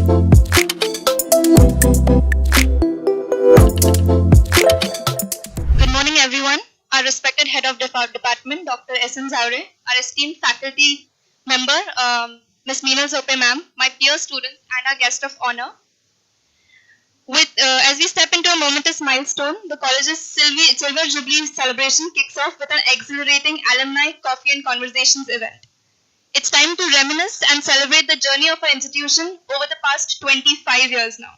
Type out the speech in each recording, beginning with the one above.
Good morning, everyone. Our respected head of department, Dr. S.N. Zaure, our esteemed faculty member, Ms. Meenal Zope ma'am, my peer students, and our guest of honor. As we step into a momentous milestone, the college's Silver Jubilee celebration kicks off with an exhilarating alumni coffee and conversations event. It's time to reminisce and celebrate the journey of our institution over the past 25 years now.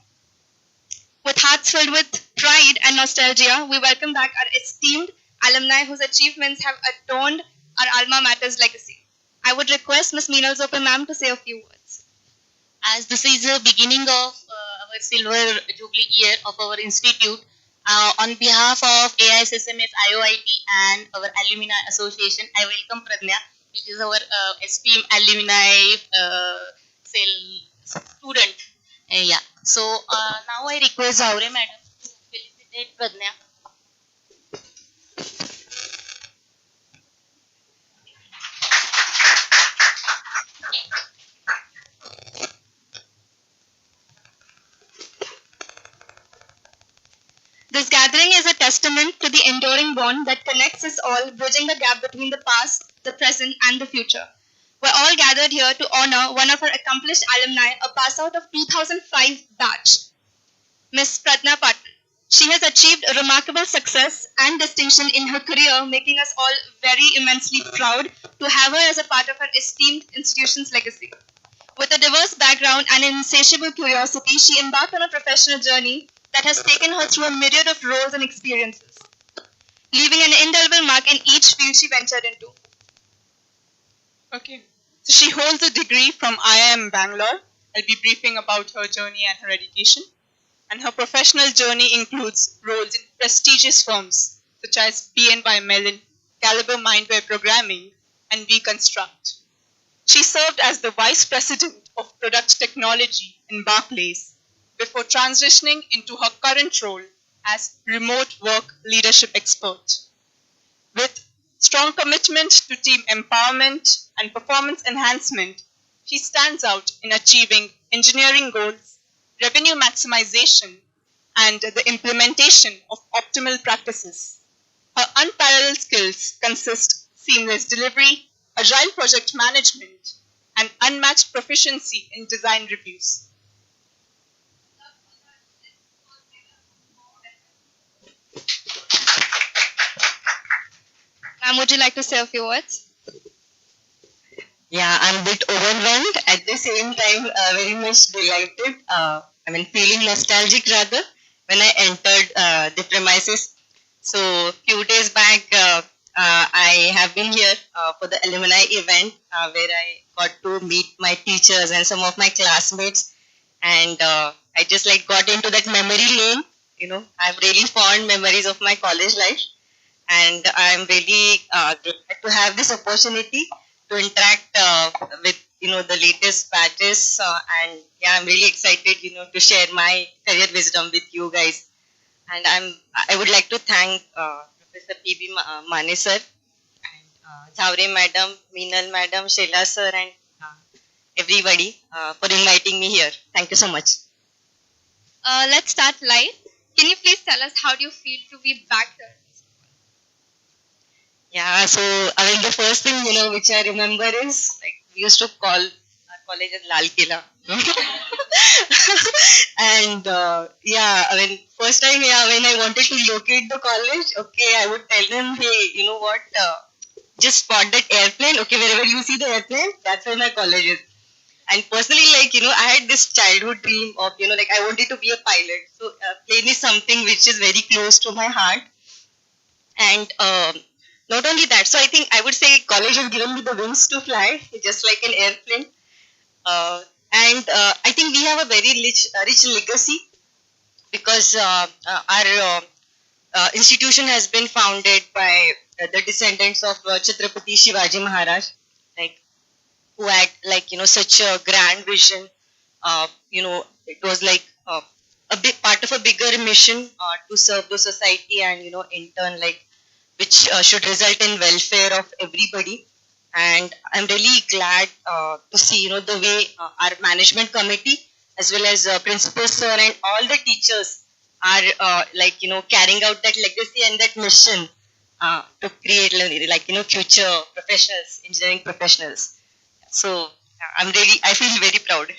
With hearts filled with pride and nostalgia, we welcome back our esteemed alumni whose achievements have adorned our alma mater's legacy. I would request Ms. Meenal Zope ma'am to say a few words. As this is the beginning of our Silver Jubilee year of our institute, on behalf of AISSMS, IOIT and our Alumni Association, I welcome Pradnya, which is our esteemed alumni cell student. Yeah. So now I request Zaure madam to felicitate Pradnya. This gathering is a testament to the enduring bond that connects us all, bridging the gap between the past, the present, and the future. We're all gathered here to honor one of our accomplished alumni, a pass out of 2005 batch, Ms. Pradnya Patil. She has achieved a remarkable success and distinction in her career, making us all very immensely proud to have her as a part of our esteemed institution's legacy. With a diverse background and an insatiable curiosity, she embarked on a professional journey that has taken her through a myriad of roles and experiences, leaving an indelible mark in each field she ventured into. Okay. So she holds a degree from IIM Bangalore. I'll be briefing about her journey and her education. And her professional journey includes roles in prestigious firms such as BNY Mellon, Caliber Mindware Programming, and Reconstruct. She served as the Vice President of Product Technology in Barclays before transitioning into her current role as remote work leadership expert. With strong commitment to team empowerment and performance enhancement, she stands out in achieving engineering goals, revenue maximization, and the implementation of optimal practices. Her unparalleled skills consist seamless delivery, agile project management, and unmatched proficiency in design reviews. Ma'am, would you like to say a few words? Yeah, I'm a bit overwhelmed. At the same time, very much delighted. Feeling nostalgic rather when I entered the premises. So, few days back, I have been here for the alumni event where I got to meet my teachers and some of my classmates, and I just got into that memory lane. I have really fond memories of my college life, and I'm really glad to have this opportunity to interact with the latest batches, and yeah, I'm really excited to share my career wisdom with you guys. And I would like to thank Professor P.B. Mane sir, and Zaure madam, Meenal madam, Sheila sir, and everybody for inviting me here. Thank you so much. Let's start live. Can you please tell us how do you feel to be back here? Yeah, so the first thing which I remember is we used to call our college as Lal Kila. And first time when I wanted to locate the college, okay, I would tell them, hey, you know what, just spot that airplane. Okay, wherever you see the airplane, that's where my college is. And personally, I had this childhood dream of, I wanted to be a pilot. So plane is something which is very close to my heart. And not only that, so I think I would say college has given me the wings to fly, just like an airplane. And I think we have a very rich legacy because our institution has been founded by the descendants of Chhatrapati Shivaji Maharaj, who had such a grand vision. It was a big part of a bigger mission to serve the society and in turn which should result in welfare of everybody. And I'm really glad to see the way our management committee as well as principal sir and all the teachers are carrying out that legacy and that mission to create future professionals, engineering professionals. So I feel very proud.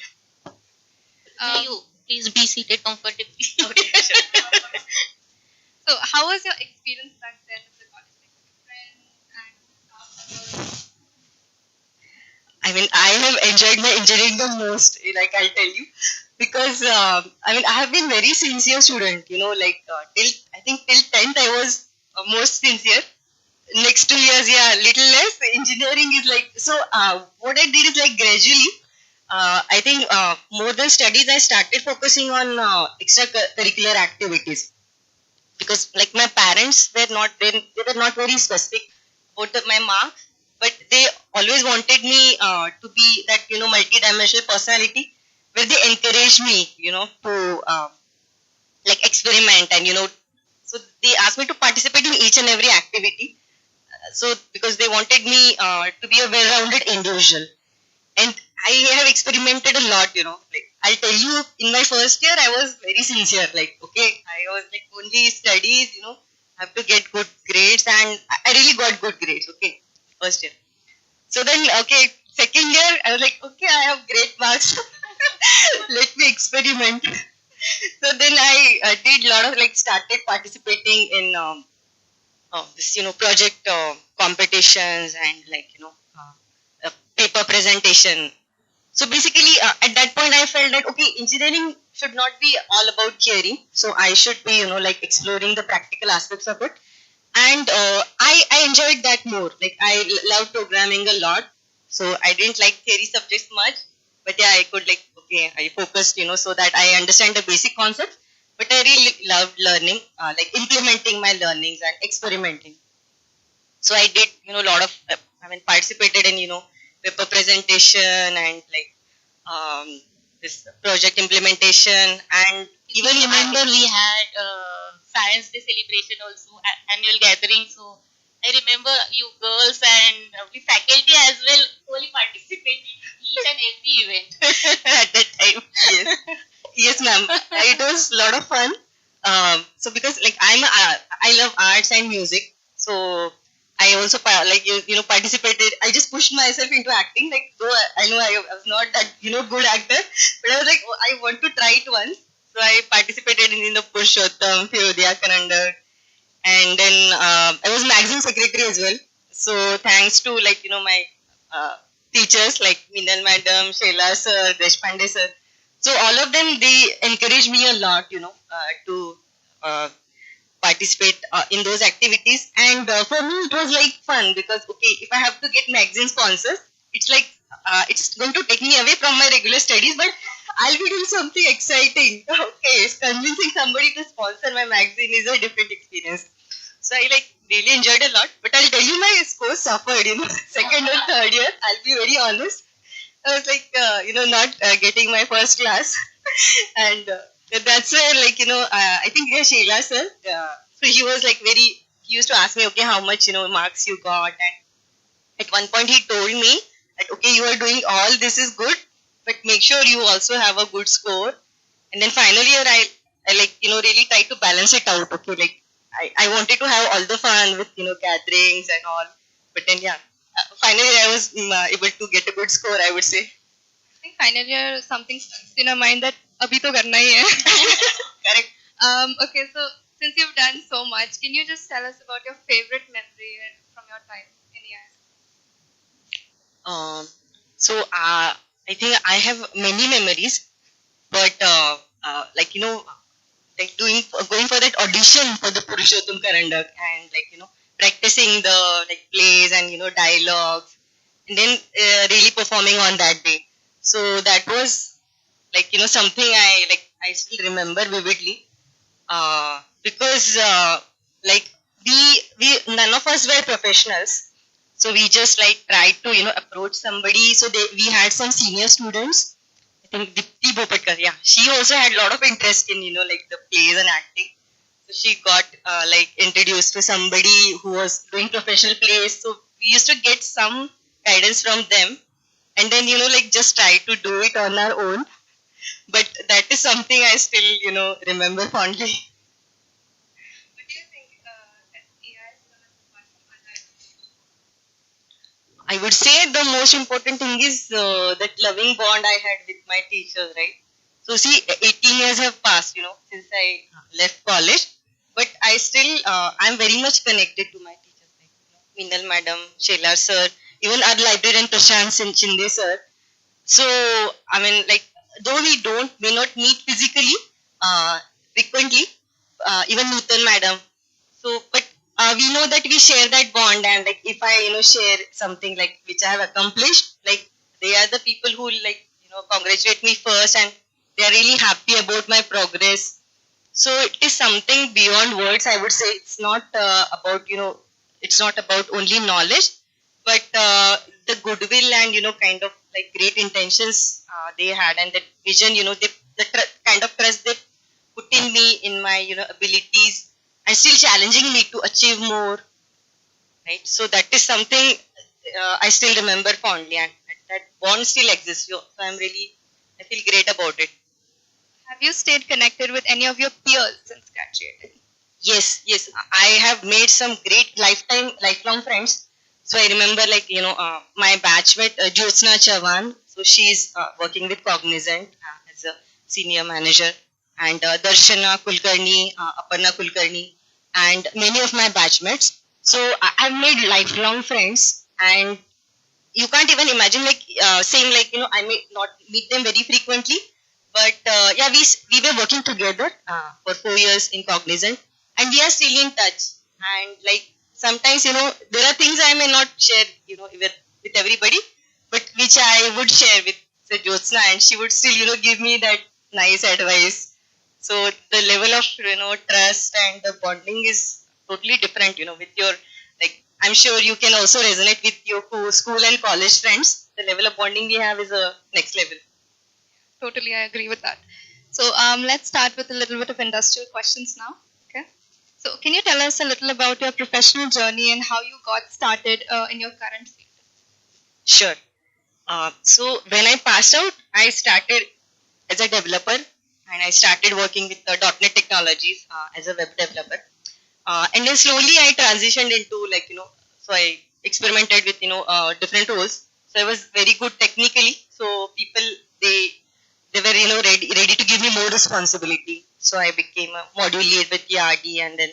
You please be seated comfortably. Okay, sure. So, how was your experience back then with the college? Like with your friends and staff members? I mean, I have enjoyed my engineering the most, like I'll tell you, because I have been very sincere student. Till I think till 10th I was most sincere. Next 2 years, yeah, little less. Engineering is like so. What I did is like gradually. I think more than studies, I started focusing on extracurricular activities because like my parents were not they were not very specific about my marks, but they always wanted me to be that multi-dimensional personality where they encouraged me to like experiment and so they asked me to participate in each and every activity. So because they wanted me to be a well-rounded individual, and I have experimented a lot. Like I'll tell you, in my first year, I was very sincere. Like, okay, I was like only studies. Have to get good grades, and I really got good grades. Okay, first year. So then, okay, second year, I was like, okay, I have great marks. Let me experiment. So then I did a lot of like started participating in this project competitions and paper presentation. So basically, at that point, I felt that okay, engineering should not be all about theory. So I should be, like exploring the practical aspects of it. And I enjoyed that more. Like I love programming a lot. So I didn't like theory subjects much, but yeah, I could like okay, I focused, so that I understand the basic concepts. But I really loved learning, like implementing my learnings and experimenting. So I did, a lot of, participated in, paper presentation and like this project implementation and Even remember we had Science Day celebration also, annual gathering. So I remember you girls and the faculty as well fully participating in each and every event. at that time. Yes, yes, ma'am. It was a lot of fun. So because like I love arts and music, so I also participated. I just pushed myself into acting. Like though I know I was not that good actor, but I was like oh, I want to try it once. So I participated in the Purushottam, Fyodhya Karandak, and then I was magazine secretary as well. So thanks to my teachers like Minal Madam, Sheila sir, Deshpande sir. So all of them they encouraged me a lot, to uh, participate in those activities. And for me it was like fun because okay, if I have to get magazine sponsors, it's like it's going to take me away from my regular studies, but I'll be doing something exciting. Okay, convincing somebody to sponsor my magazine is a different experience. So I like really enjoyed a lot. But I'll tell you my scores suffered, second and third year. I'll be very honest. I was like, not getting my first class. And that's where I think Sheila sir, so he was like he used to ask me, okay, how much, marks you got. And at one point he told me that, okay, you are doing all this is good, but make sure you also have a good score. And then finally I really tried to balance it out. Okay, like I wanted to have all the fun with gatherings and all, but then yeah, finally I was able to get a good score, I would say. I think final year something sticks in our mind that abhi to karna hi hai. Correct. Okay, so since you've done so much, can you just tell us about your favorite memory from your time in AISSMS? So I think I have many memories, but like going for that audition for the Purushottam Karandak and practicing the plays and dialogues, and then really performing on that day. So that was something I still remember vividly, because we none of us were professionals, so we just tried to approach somebody. So we had some senior students. I think Dipti Bopatkar, yeah, she also had a lot of interest in the plays and acting. So she got introduced to somebody who was doing professional plays. So we used to get some guidance from them, and then just try to do it on our own. But that is something I still, remember fondly. What do you think that AI is going to apart from other? I would say the most important thing is that loving bond I had with my teachers, right? So see, 18 years have passed, since I left college, but I still, I'm very much connected to my teachers, like Minal Madam, Sheila Sir, even our librarian Prashant Chinde Sir. So, I mean, like, though we may not meet physically, uh, frequently, even Nutan Madam. So, but we know that we share that bond, and like, if I, share something like which I have accomplished, like, they are the people who, like, congratulate me first, and they are really happy about my progress. So, it is something beyond words, I would say. It's not about, it's not about only knowledge, but the goodwill and kind of like great intentions they had, and that vision, kind of trust they put in me, in my abilities, and still challenging me to achieve more, right? So that is something I still remember fondly, and that bond still exists. So I feel great about it. Have you stayed connected with any of your peers since graduating? Yes, I have made some great lifelong friends. So I remember, like, my batchmate, Jyotsna Chavan. So she's working with Cognizant as a senior manager. And Darshana Kulkarni, Aparna Kulkarni, and many of my batchmates. So I've made lifelong friends. And you can't even imagine, like, saying, like, I may not meet them very frequently. But yeah, we were working together for 4 years in Cognizant, and we are still in touch. And like sometimes, there are things I may not share, with everybody, but which I would share with say Jyotsna, and she would still, give me that nice advice. So the level of trust and the bonding is totally different, with your, like, I'm sure you can also resonate with your school and college friends. The level of bonding we have is a next level. Totally, I agree with that. So let's start with a little bit of industrial questions now. Okay. So can you tell us a little about your professional journey and how you got started in your current field? Sure. So when I passed out, I started as a developer, and I started working with the .NET technologies as a web developer. And then slowly I transitioned into, like, so I experimented with, different roles. So I was very good technically. So people, they were, ready to give me more responsibility. So I became a module lead with ERD, and then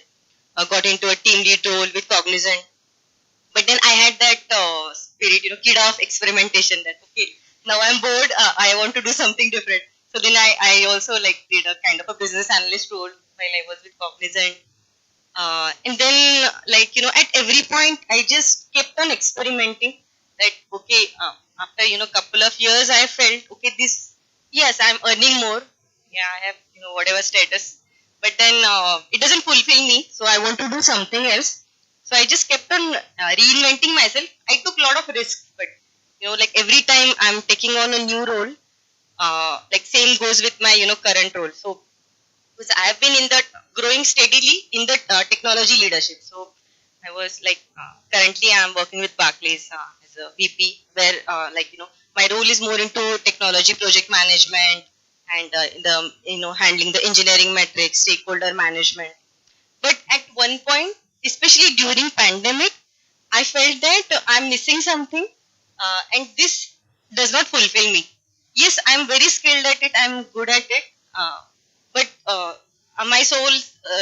got into a team lead role with Cognizant. But then I had that spirit, kid of experimentation, that, okay, now I'm bored, I want to do something different. So then I also, like, did a kind of a business analyst role while I was with Cognizant. And then, like, at every point, I just kept on experimenting. That, okay, after, couple of years, I felt, okay, yes, I'm earning more. Yeah, I have, whatever status. But then it doesn't fulfill me. So I want to do something else. So I just kept on reinventing myself. I took a lot of risks, but, like, every time I'm taking on a new role, like, same goes with my, current role. So, because I have been in that growing steadily in the technology leadership. So I was like, currently I'm working with Barclays as a VP, where like, my role is more into technology project management, and handling the engineering metrics, stakeholder management. But at one point, especially during pandemic, I felt that I'm missing something, and this does not fulfill me. Yes, I'm very skilled at it. I'm good at it. But my soul,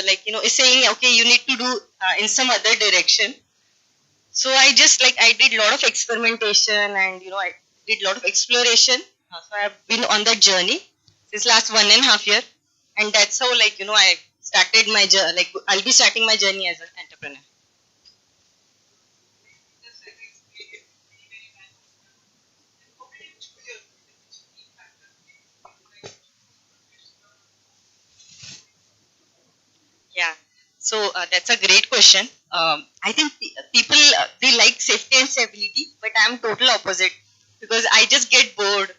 like, is saying, okay, you need to do in some other direction. So I just, like, I did a lot of experimentation, and I did a lot of exploration. So I have been on that journey since last 1.5 years, and that's how, like, I started my journey. Like, I'll be starting my journey as an entrepreneur. Yeah. So that's a great question. I think people, they like safety and stability, but I'm total opposite, because I just get bored.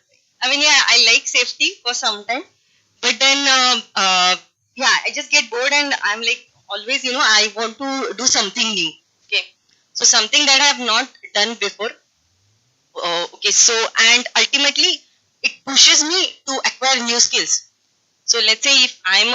I mean, yeah, I like safety for some time, but then yeah, I just get bored, and I'm like, always, I want to do something new. Okay, so something that I have not done before. Okay, so, and ultimately, it pushes me to acquire new skills. So let's say if I'm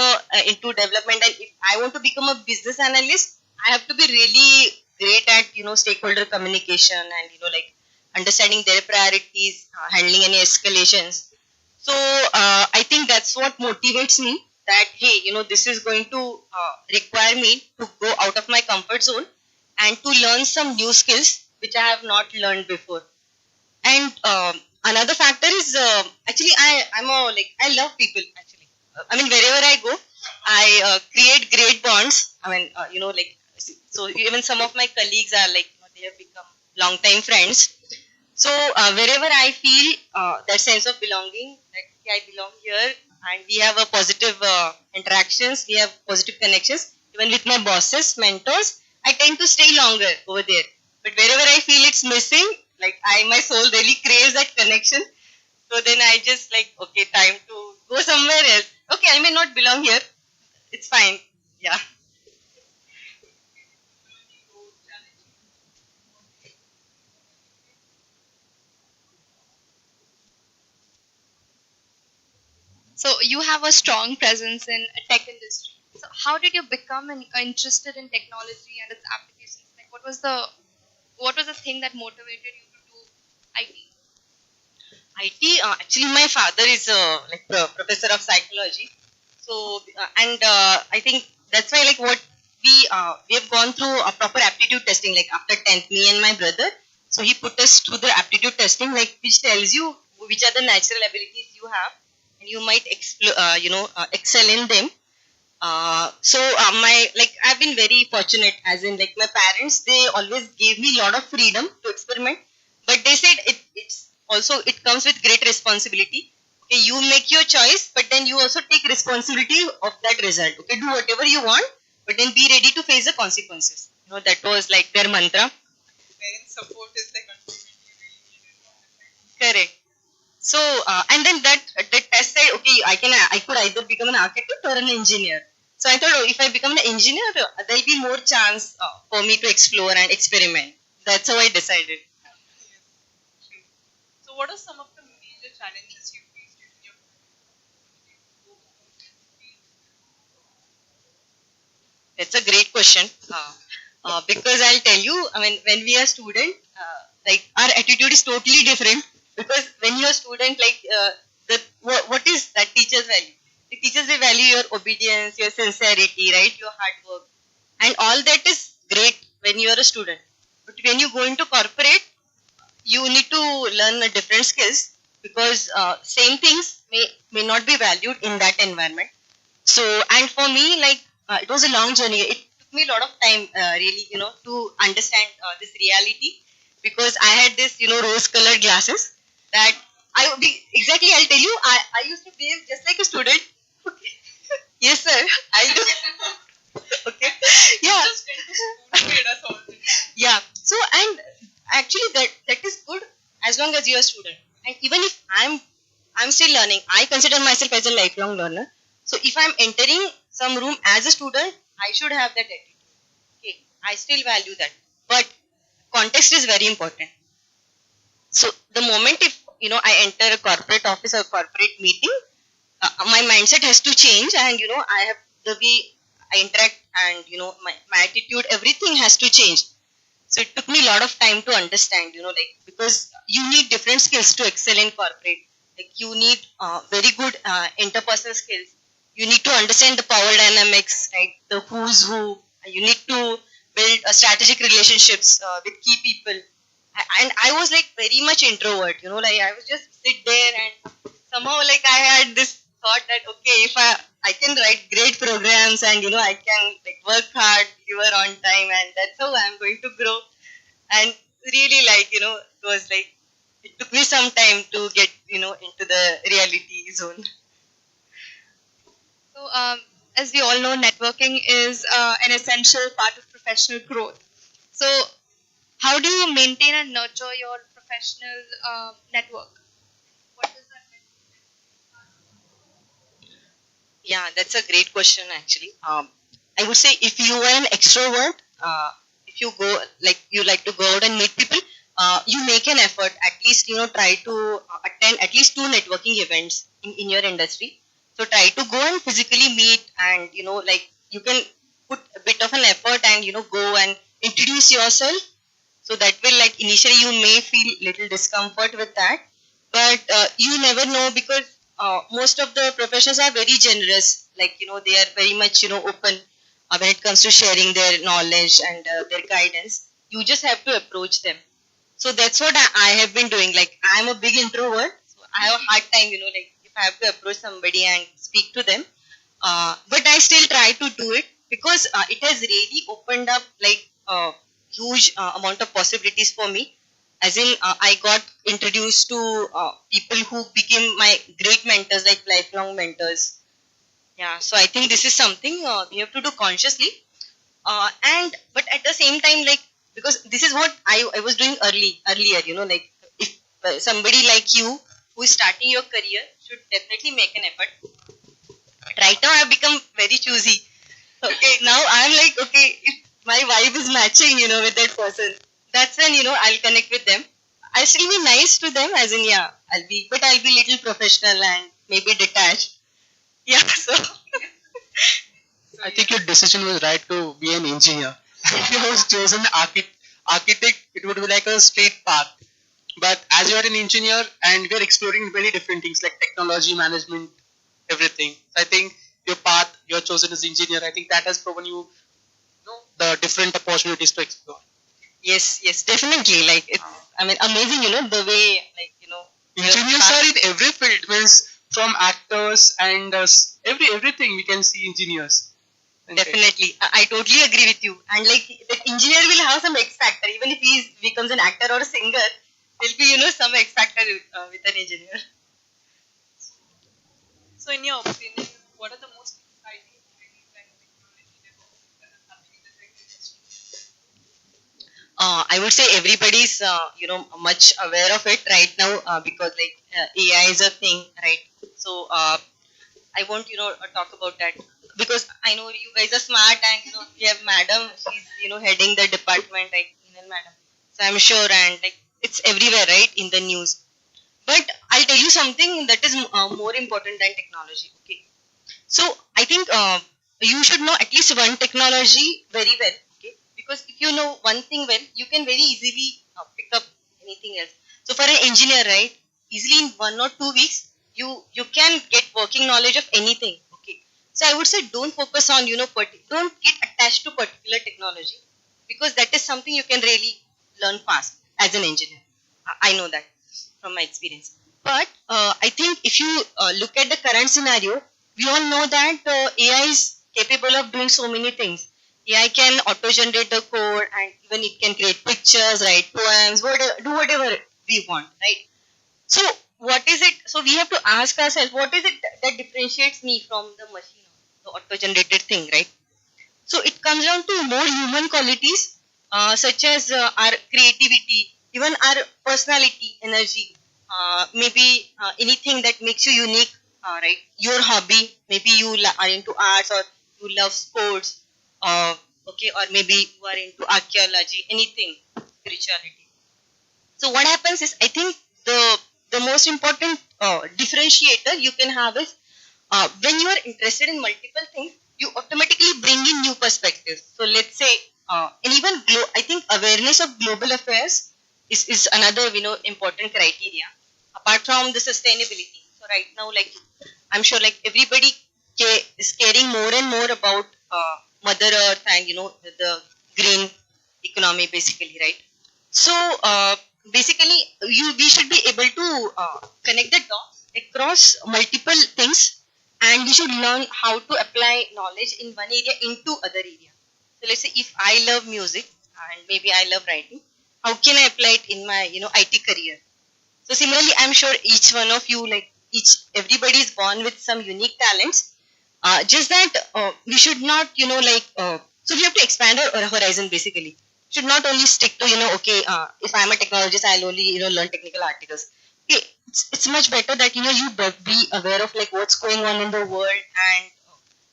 into development and if I want to become a business analyst, I have to be really great at stakeholder communication and like understanding their priorities, handling any escalations. So I think that's what motivates me. That hey, this is going to require me to go out of my comfort zone and to learn some new skills which I have not learned before. And another factor is actually I love people actually. I mean wherever I go, I create great bonds. I mean so even some of my colleagues are like they have become long time friends. So wherever I feel that sense of belonging, that okay, I belong here, and we have a positive interactions, we have positive connections. Even with my bosses, mentors, I tend to stay longer over there. But wherever I feel it's missing, like my soul really craves that connection. So then I just like, okay, time to go somewhere else. Okay, I may not belong here. It's fine. Yeah. So you have a strong presence in a tech industry. So how did you become interested in technology and its applications? Like what was the thing that motivated you to do IT? IT. Actually, my father is professor of psychology. So and I think that's why like what we have gone through a proper aptitude testing like after 10th, me and my brother. So he put us through the aptitude testing like which tells you which are the natural abilities you have and you might excel in them. My like I've been very fortunate as in like my parents they always gave me a lot of freedom to experiment, but they said it's also it comes with great responsibility. Okay, you make your choice, but then you also take responsibility of that result. Okay, do whatever you want, but then be ready to face the consequences. That was like their mantra. Parent support is like ultimately really needed. Correct. So and then that test said, okay, I could either become an architect or an engineer. So I thought, oh, if I become an engineer, there'll be more chance for me to explore and experiment. That's how I decided. Yes. So, what are some of the major challenges you faced during your That's a great question. Because I'll tell you, I mean, when we are student, like our attitude is totally different. Because when you're a student, like what is that teacher's value? The teachers they value your obedience, your sincerity, right? Your hard work, and all that is great when you are a student. But when you go into corporate, you need to learn different skills because same things may not be valued in that environment. So, and for me, like it was a long journey. It took me a lot of time, really, to understand this reality because I had this, rose-colored glasses that I would be exactly. I'll tell you, I used to behave just like a student. Okay. Yes, sir. I do. Okay. Yeah. just tend to spoon feed us all the time. Yeah. So, and actually, that is good as long as you're a student. And even if I'm still learning, I consider myself as a lifelong learner. So if I'm entering some room as a student, I should have that attitude. Okay, I still value that. But context is very important. So the moment if I enter a corporate office or corporate meeting, my mindset has to change, and I have the way I interact, and my attitude, everything has to change. So it took me a lot of time to understand, like because you need different skills to excel in corporate. Like you need very good interpersonal skills. You need to understand the power dynamics, right? The who's who. You need to build strategic relationships with key people. And I was like very much introvert, like I was just sit there and somehow like I had this thought that okay, if I can write great programs and I can like work hard, deliver on time, and that's how I'm going to grow. And really like it was like it took me some time to get into the reality zone. So, as we all know, networking is an essential part of professional growth. So, how do you maintain and nurture your professional network? What does that mean? Yeah, that's a great question actually. I would say if you are an extrovert, if you go like you like to go out and meet people, you make an effort, at least try to attend at least 2 networking events in your industry. So try to go and physically meet, and like you can put a bit of an effort and go and introduce yourself. So that will, like, initially you may feel little discomfort with that, but you never know, because most of the professionals are very generous. Like they are very much open when it comes to sharing their knowledge and their guidance. You just have to approach them. So that's what I have been doing. Like, I'm a big introvert, so I have a hard time, like if I have to approach somebody and speak to them. But I still try to do it, because it has really opened up, like, huge amount of possibilities for me. As in, I got introduced to people who became my great mentors, like lifelong mentors. Yeah, so I think this is something we have to do consciously. And but at the same time, like, because this is what I was doing earlier, like, if somebody like you who is starting your career should definitely make an effort. But right now I've become very choosy. Okay, now I'm like, okay, if my vibe is matching, with that person, that's when, I'll connect with them. I'll still be nice to them, as in, yeah, I'll be little professional and maybe detached. Yeah, so. I think your decision was right to be an engineer. If you was chosen architect, it would be like a straight path. But as you are an engineer and we are exploring very different things like technology, management, everything. So I think your path, you're chosen as engineer. I think that has proven you, the different opportunities to explore. Yes, definitely. Like, it's, I mean, amazing, the way, like, Engineers are in every field, means from actors and everything we can see engineers. Definitely. I totally agree with you. And like, the engineer will have some X factor. Even if he becomes an actor or a singer, there'll be, some X factor with an engineer. So, in your opinion, what are the most exciting trends and technology developments that are happening in the tech industry? I would say everybody's, much aware of it right now, because, like, AI is a thing, right? So, I won't, talk about that, because I know you guys are smart, and we have madam. She's, heading the department, like, madam. So I'm sure, and like, it's everywhere, right, in the news. But I'll tell you something that is more important than technology. Okay, so I think you should know at least one technology very well. Okay, because if you know one thing well, you can very easily pick up anything else. So for an engineer, right, easily in 1 or 2 weeks, you can get working knowledge of anything. Okay, so I would say don't focus on don't get attached to particular technology, because that is something you can really learn fast as an engineer. I know that from my experience. But I think if you look at the current scenario, we all know that AI is capable of doing so many things. AI can auto-generate the code, and even it can create pictures, write poems, do whatever we want, right? So what is it? So we have to ask ourselves, what is it that differentiates me from the machine, the auto-generated thing, right? So it comes down to more human qualities, such as our creativity, even our personality, energy, maybe anything that makes you unique, right? Your hobby, maybe you are into arts, or you love sports, okay, or maybe you are into archaeology, anything, spirituality. So what happens is, I think the most important differentiator you can have is, when you are interested in multiple things, you automatically bring in new perspectives. So let's say, and even I think awareness of global affairs is another important criteria, apart from the sustainability. So right now, like, I'm sure, like, everybody is caring more and more about Mother Earth, and the green economy, basically, right? So basically, we should be able to connect the dots across multiple things, and we should learn how to apply knowledge in one area into other area. So let's say if I love music and maybe I love writing, how can I apply it in my IT career? So similarly, I'm sure each one of you, like, everybody is born with some unique talents. Just that we should not, so we have to expand our horizon, basically. Should not only stick to, okay, if I'm a technologist, I'll only, learn technical articles. Okay, it's much better that, you be aware of, like, what's going on in the world, and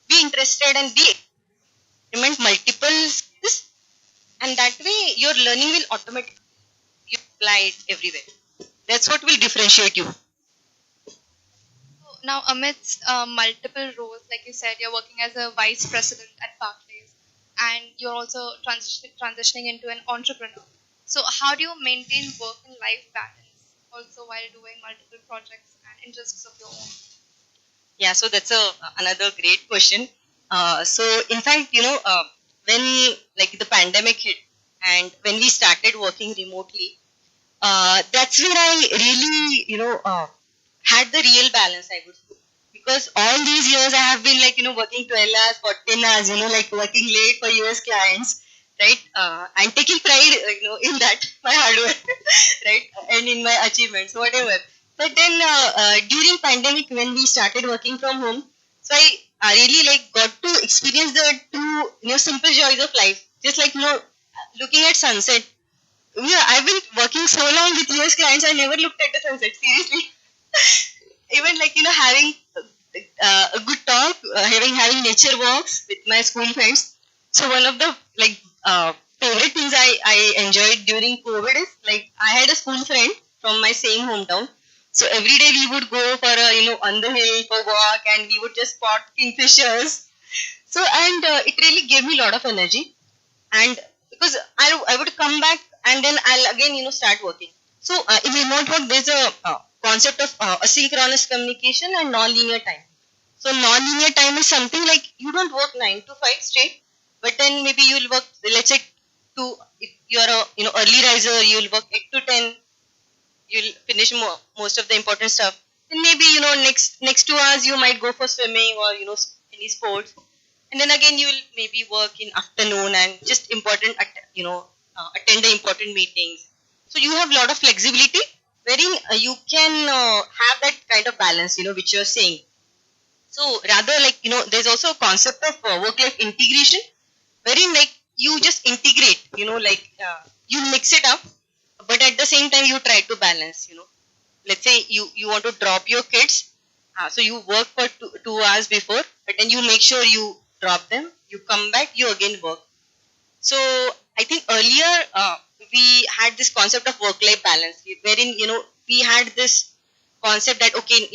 be interested and be implement multiple skills, and that way your learning will automatically. you apply it everywhere. That's what will differentiate you. Now, amidst multiple roles, like you said, you're working as a vice president at Barclays, and you're also transitioning into an entrepreneur. So, how do you maintain work and life balance also while doing multiple projects and interests of your own? Yeah, so that's another great question. So in fact, when like the pandemic hit and when we started working remotely, that's where I really, had the real balance, I would say. Because all these years I have been like, working 12 hours, 14 hours, like working late for US clients, right? And taking pride, in that, my hard work, right? And in my achievements, whatever. But then during pandemic, when we started working from home, so I really like got to experience the two, simple joys of life. Just like, looking at sunset. Yeah, I've been working so long with US clients, I never looked at the sunset, seriously. Even like, having a good talk, having nature walks with my school friends. So one of the like favorite things I enjoyed during COVID is like I had a school friend from my same hometown. So every day we would go for a on the hill for walk, and we would just spot kingfishers. So and it really gave me a lot of energy, and because I would come back and then I'll again start working. So in remote work there's a concept of asynchronous communication and non-linear time. So non-linear time is something like you don't work 9 to 5 straight, but then maybe you'll work, let's say, if you're a early riser, you'll work 8 to 10. You'll finish most of the important stuff. Then maybe next 2 hours you might go for swimming or any sports, and then again you will maybe work in afternoon and just attend the important meetings. So you have a lot of flexibility, wherein you can have that kind of balance, which you're saying. So rather like there's also a concept of work-life integration, wherein like you just integrate, you mix it up, but at the same time you try to balance. Let's say you want to drop your kids, so you work for 2 hours before, but then you make sure you drop them, you come back, you again work. So I think earlier we had this concept of work-life balance, wherein we had this concept that okay,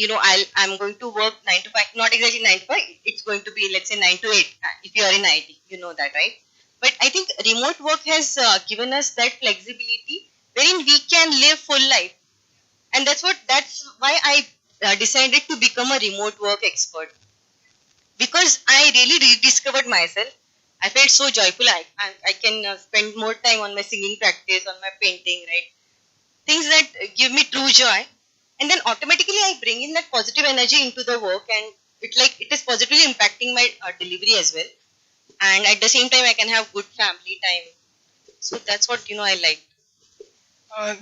I'm going to work 9 to 5, not exactly 9 to 5. It's going to be, let's say, 9 to 8. If you are in IT, you know that, right? But I think remote work has given us that flexibility, wherein we can live full life, and that's why I decided to become a remote work expert, because I really rediscovered myself. I felt so joyful. I can spend more time on my singing practice, on my painting, right? Things that give me true joy, and then automatically I bring in that positive energy into the work, and it is positively impacting my delivery as well. And at the same time, I can have good family time. So that's what I like.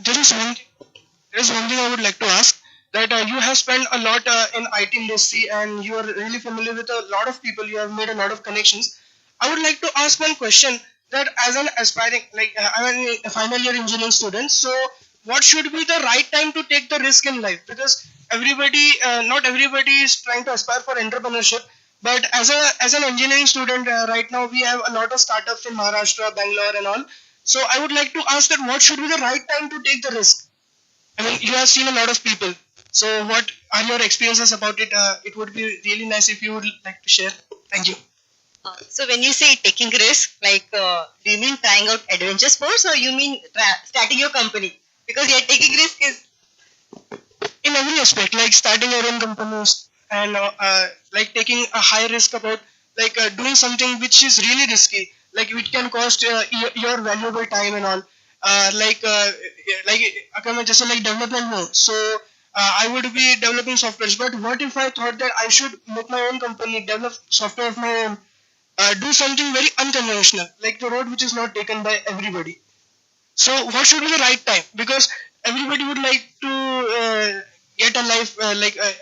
There is one thing I would like to ask, that you have spent a lot in IT industry and you are really familiar with a lot of people. You have made a lot of connections. I would like to ask one question, that as an aspiring, like I'm a final year engineering student, so what should be the right time to take the risk in life? Because not everybody is trying to aspire for entrepreneurship, but as an engineering student right now, we have a lot of startups in Maharashtra, Bangalore, and all. So I would like to ask that what should be the right time to take the risk? I mean, you have seen a lot of people. So what are your experiences about it? It would be really nice if you would like to share. Thank you. So when you say taking risk, like do you mean trying out adventure sports, or you mean starting your company? Because yeah, taking risk is In every aspect, like starting your own companies and like taking a high risk about like doing something which is really risky, like which can cost your valuable time and all. Like अगर मैं जैसे like development हो, so I would be developing softwares. But what if I thought that I should make my own company, develop software of my own, do something very unconventional, like the road which is not taken by everybody. So what should be the right time? Because everybody would like to get a life,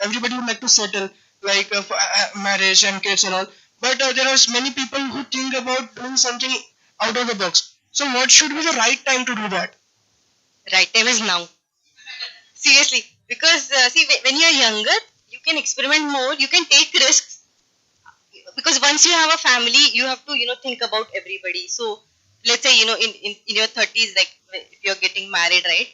everybody would like to settle, like for, marriage and kids and all. But there are many people who think about doing something out of the box. So what should be the right time to do that? right time is now. Seriously, because see, when you're younger, you can experiment more, you can take risks, because once you have a family, you have to think about everybody. So let's say, in your 30s, like if you're getting married, right?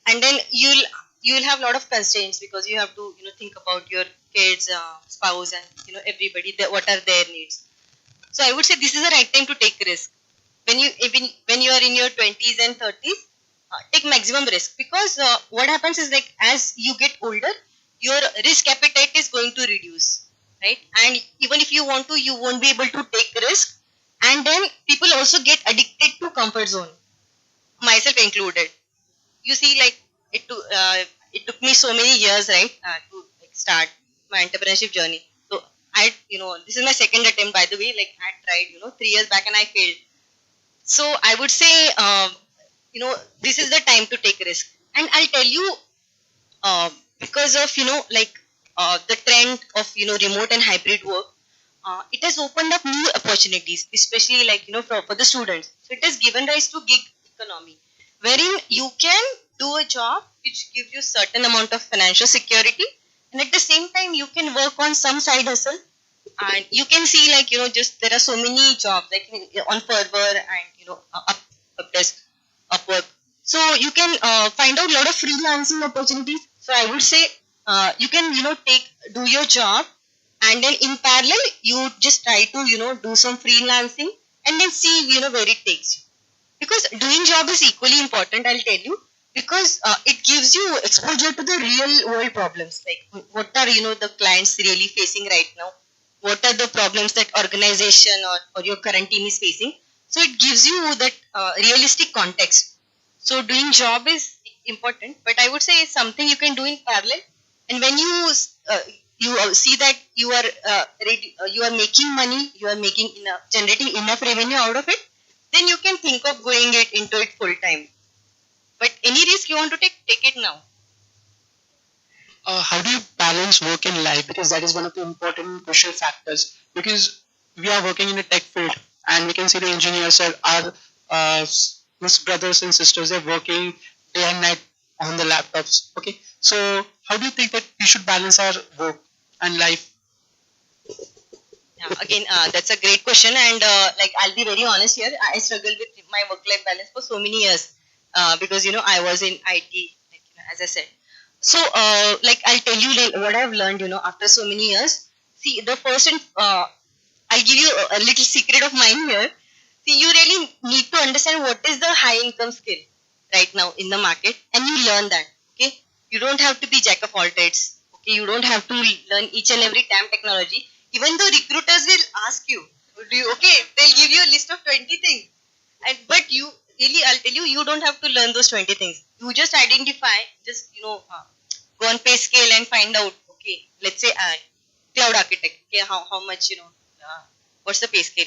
And then you'll have a lot of constraints because you have to, think about your kids, spouse, and, everybody, what are their needs. So I would say this is the right time to take risk. When you are in your 20s and 30s, take maximum risk, because what happens is, like, as you get older, your risk appetite is going to reduce, right? And even if you want to, you won't be able to take risk. And then people also get addicted to comfort zone, myself included. You see, like, it took me so many years, right, to, like, start my entrepreneurship journey. So this is my second attempt, by the way. Like, I tried 3 years back and I failed. So I would say, this is the time to take risk. And I'll tell you, because of, the trend of, remote and hybrid work, it has opened up new opportunities, especially, like, for the students. So it has given rise to gig economy, wherein you can do a job which gives you certain amount of financial security, and at the same time you can work on some side hustle. And you can see, like, just there are so many jobs, like, on Fiverr and, Updesk, Upwork. So you can find out a lot of freelancing opportunities. So I would say, you can, do your job, and then in parallel you just try to, do some freelancing, and then see, where it takes you. Because doing job is equally important, I'll tell you, because it gives you exposure to the real world problems, like what are, the clients really facing right now, what are the problems that organization or your current team is facing. So it gives you that realistic context. So doing job is important, but I would say it's something you can do in parallel. And when you see that you are you are making money, you are making generating enough revenue out of it, then you can think of going into it full time. But any risk you want to take it now. How do you balance work and life? Because that is one of the important crucial factors. Because we are working in a tech field, and we can see the engineers are brothers and sisters. They're working day and night on the laptops. Okay, so how do you think that we should balance our work and life? Yeah, again, that's a great question, and like, I'll be very honest here. I struggled with my work-life balance for so many years, because I was in IT, like, as I said. So, like, I'll tell you, like, what I've learned, after so many years. See, the first, I'll give you a little secret of mine here. See, you really need to understand what is the high income skill right now in the market, and you learn that. Okay, you don't have to be jack of all trades. Okay, you don't have to learn each and every damn technology. Even though recruiters will ask you, they'll give you a list of 20 things, but you really, I'll tell you, you don't have to learn those 20 things. You just identify, just go on pay scale and find out. Okay, let's say cloud architect. Okay, how much, what's the pay scale?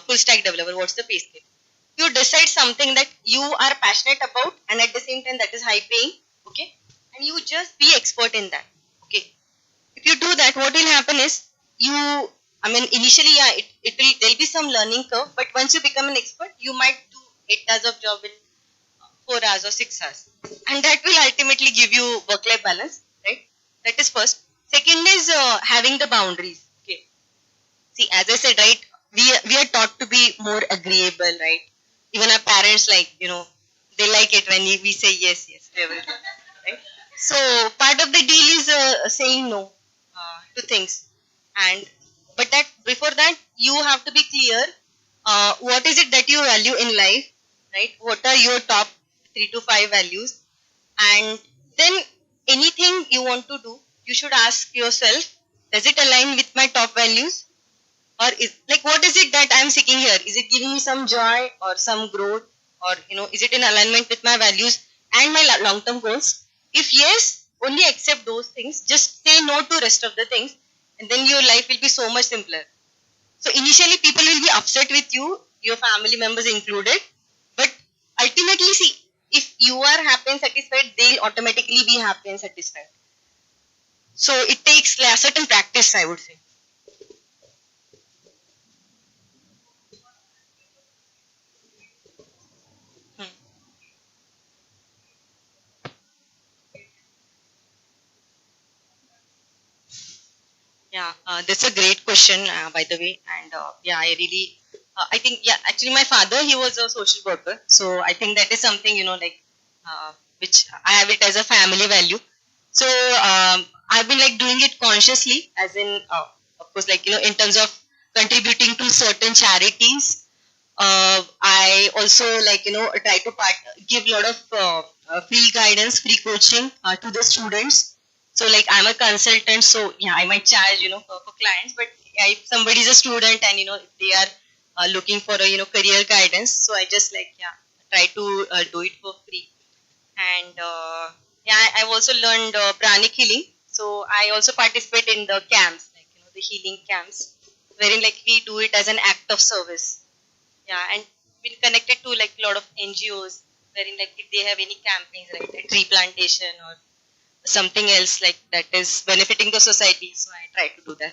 Full stack developer, what's the pay scale? You decide something that you are passionate about, and at the same time that is high paying. Okay, and you just be expert in that. Okay, if you do that, what will happen is, initially, yeah, there'll be some learning curve, but once you become an expert, you might do 8 hours of job in 4 hours or 6 hours, and that will ultimately give you work-life balance, right? That is first. Second is having the boundaries. Okay, see, as I said, right, we are taught to be more agreeable, right? Even our parents, like, they like it when we say yes to everything, right? So part of the deal is saying no to things. And but that before that, you have to be clear, what is it that you value in life, right? What are your top 3 to 5 values? And then anything you want to do, you should ask yourself, does it align with my top values? Or is, like, what is it that I'm seeking here? Is it giving me some joy or some growth, or is it in alignment with my values and my long term goals? If yes, only accept those things. Just say no to rest of the things, and then your life will be so much simpler. So initially people will be upset with you, your family members included, but ultimately, see, if you are happy and satisfied, they'll automatically be happy and satisfied. So it takes a certain practice, I would say. Yeah, that's a great question, by the way. And yeah, I really I think, yeah, actually my father, he was a social worker. So I think that is something, like, which I have it as a family value. So I've been like doing it consciously, as in, of course, like, in terms of contributing to certain charities. I also like, try to give a lot of free guidance, free coaching to the students. So like I'm a consultant, so yeah, I might charge, for clients, but yeah, if somebody is a student and, if they are looking for a, career guidance, so I just like, yeah, try to do it for free. And yeah, I've also learned pranic healing. So I also participate in the camps, like, the healing camps, wherein like we do it as an act of service. Yeah, and been connected to like a lot of NGOs, wherein like if they have any campaigns, right, like tree plantation or something else like that is benefiting the society. So I try to do that.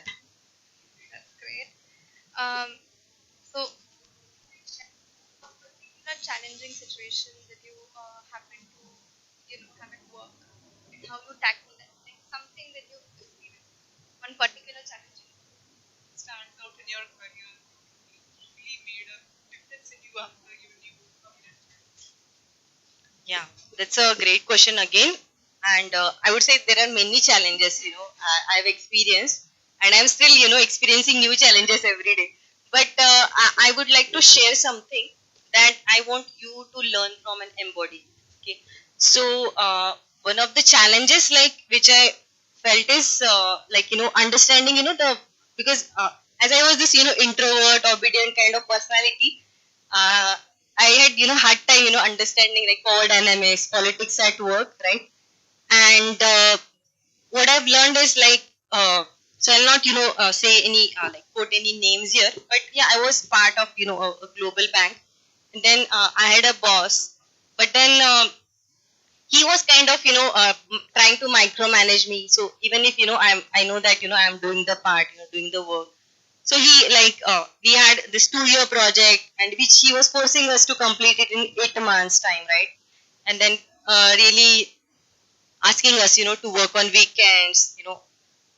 That's great. So, a challenging situation that you happen to, have at work, and how you tackle that, like something that you experienced, one particular challenging. Stands out in your career, really made a difference in you after you knew about it? Yeah, that's a great question again. And I would say there are many challenges, I've experienced, and I'm still, experiencing new challenges every day. But I would like to share something that I want you to learn from and embody. Okay. So one of the challenges, like, which I felt is like, understanding, because as I was this, introvert, obedient kind of personality, uh, I had, hard time, understanding like power dynamics, politics at work, right? And what I've learned is like, so I'll not, say any, like quote any names here, but yeah, I was part of, a global bank. And then I had a boss, but then he was kind of, trying to micromanage me. So even if, I know that, I'm doing the part, doing the work. So he like, we had this 2-year project, and which he was forcing us to complete it in 8 months time, right? And then really asking us, to work on weekends,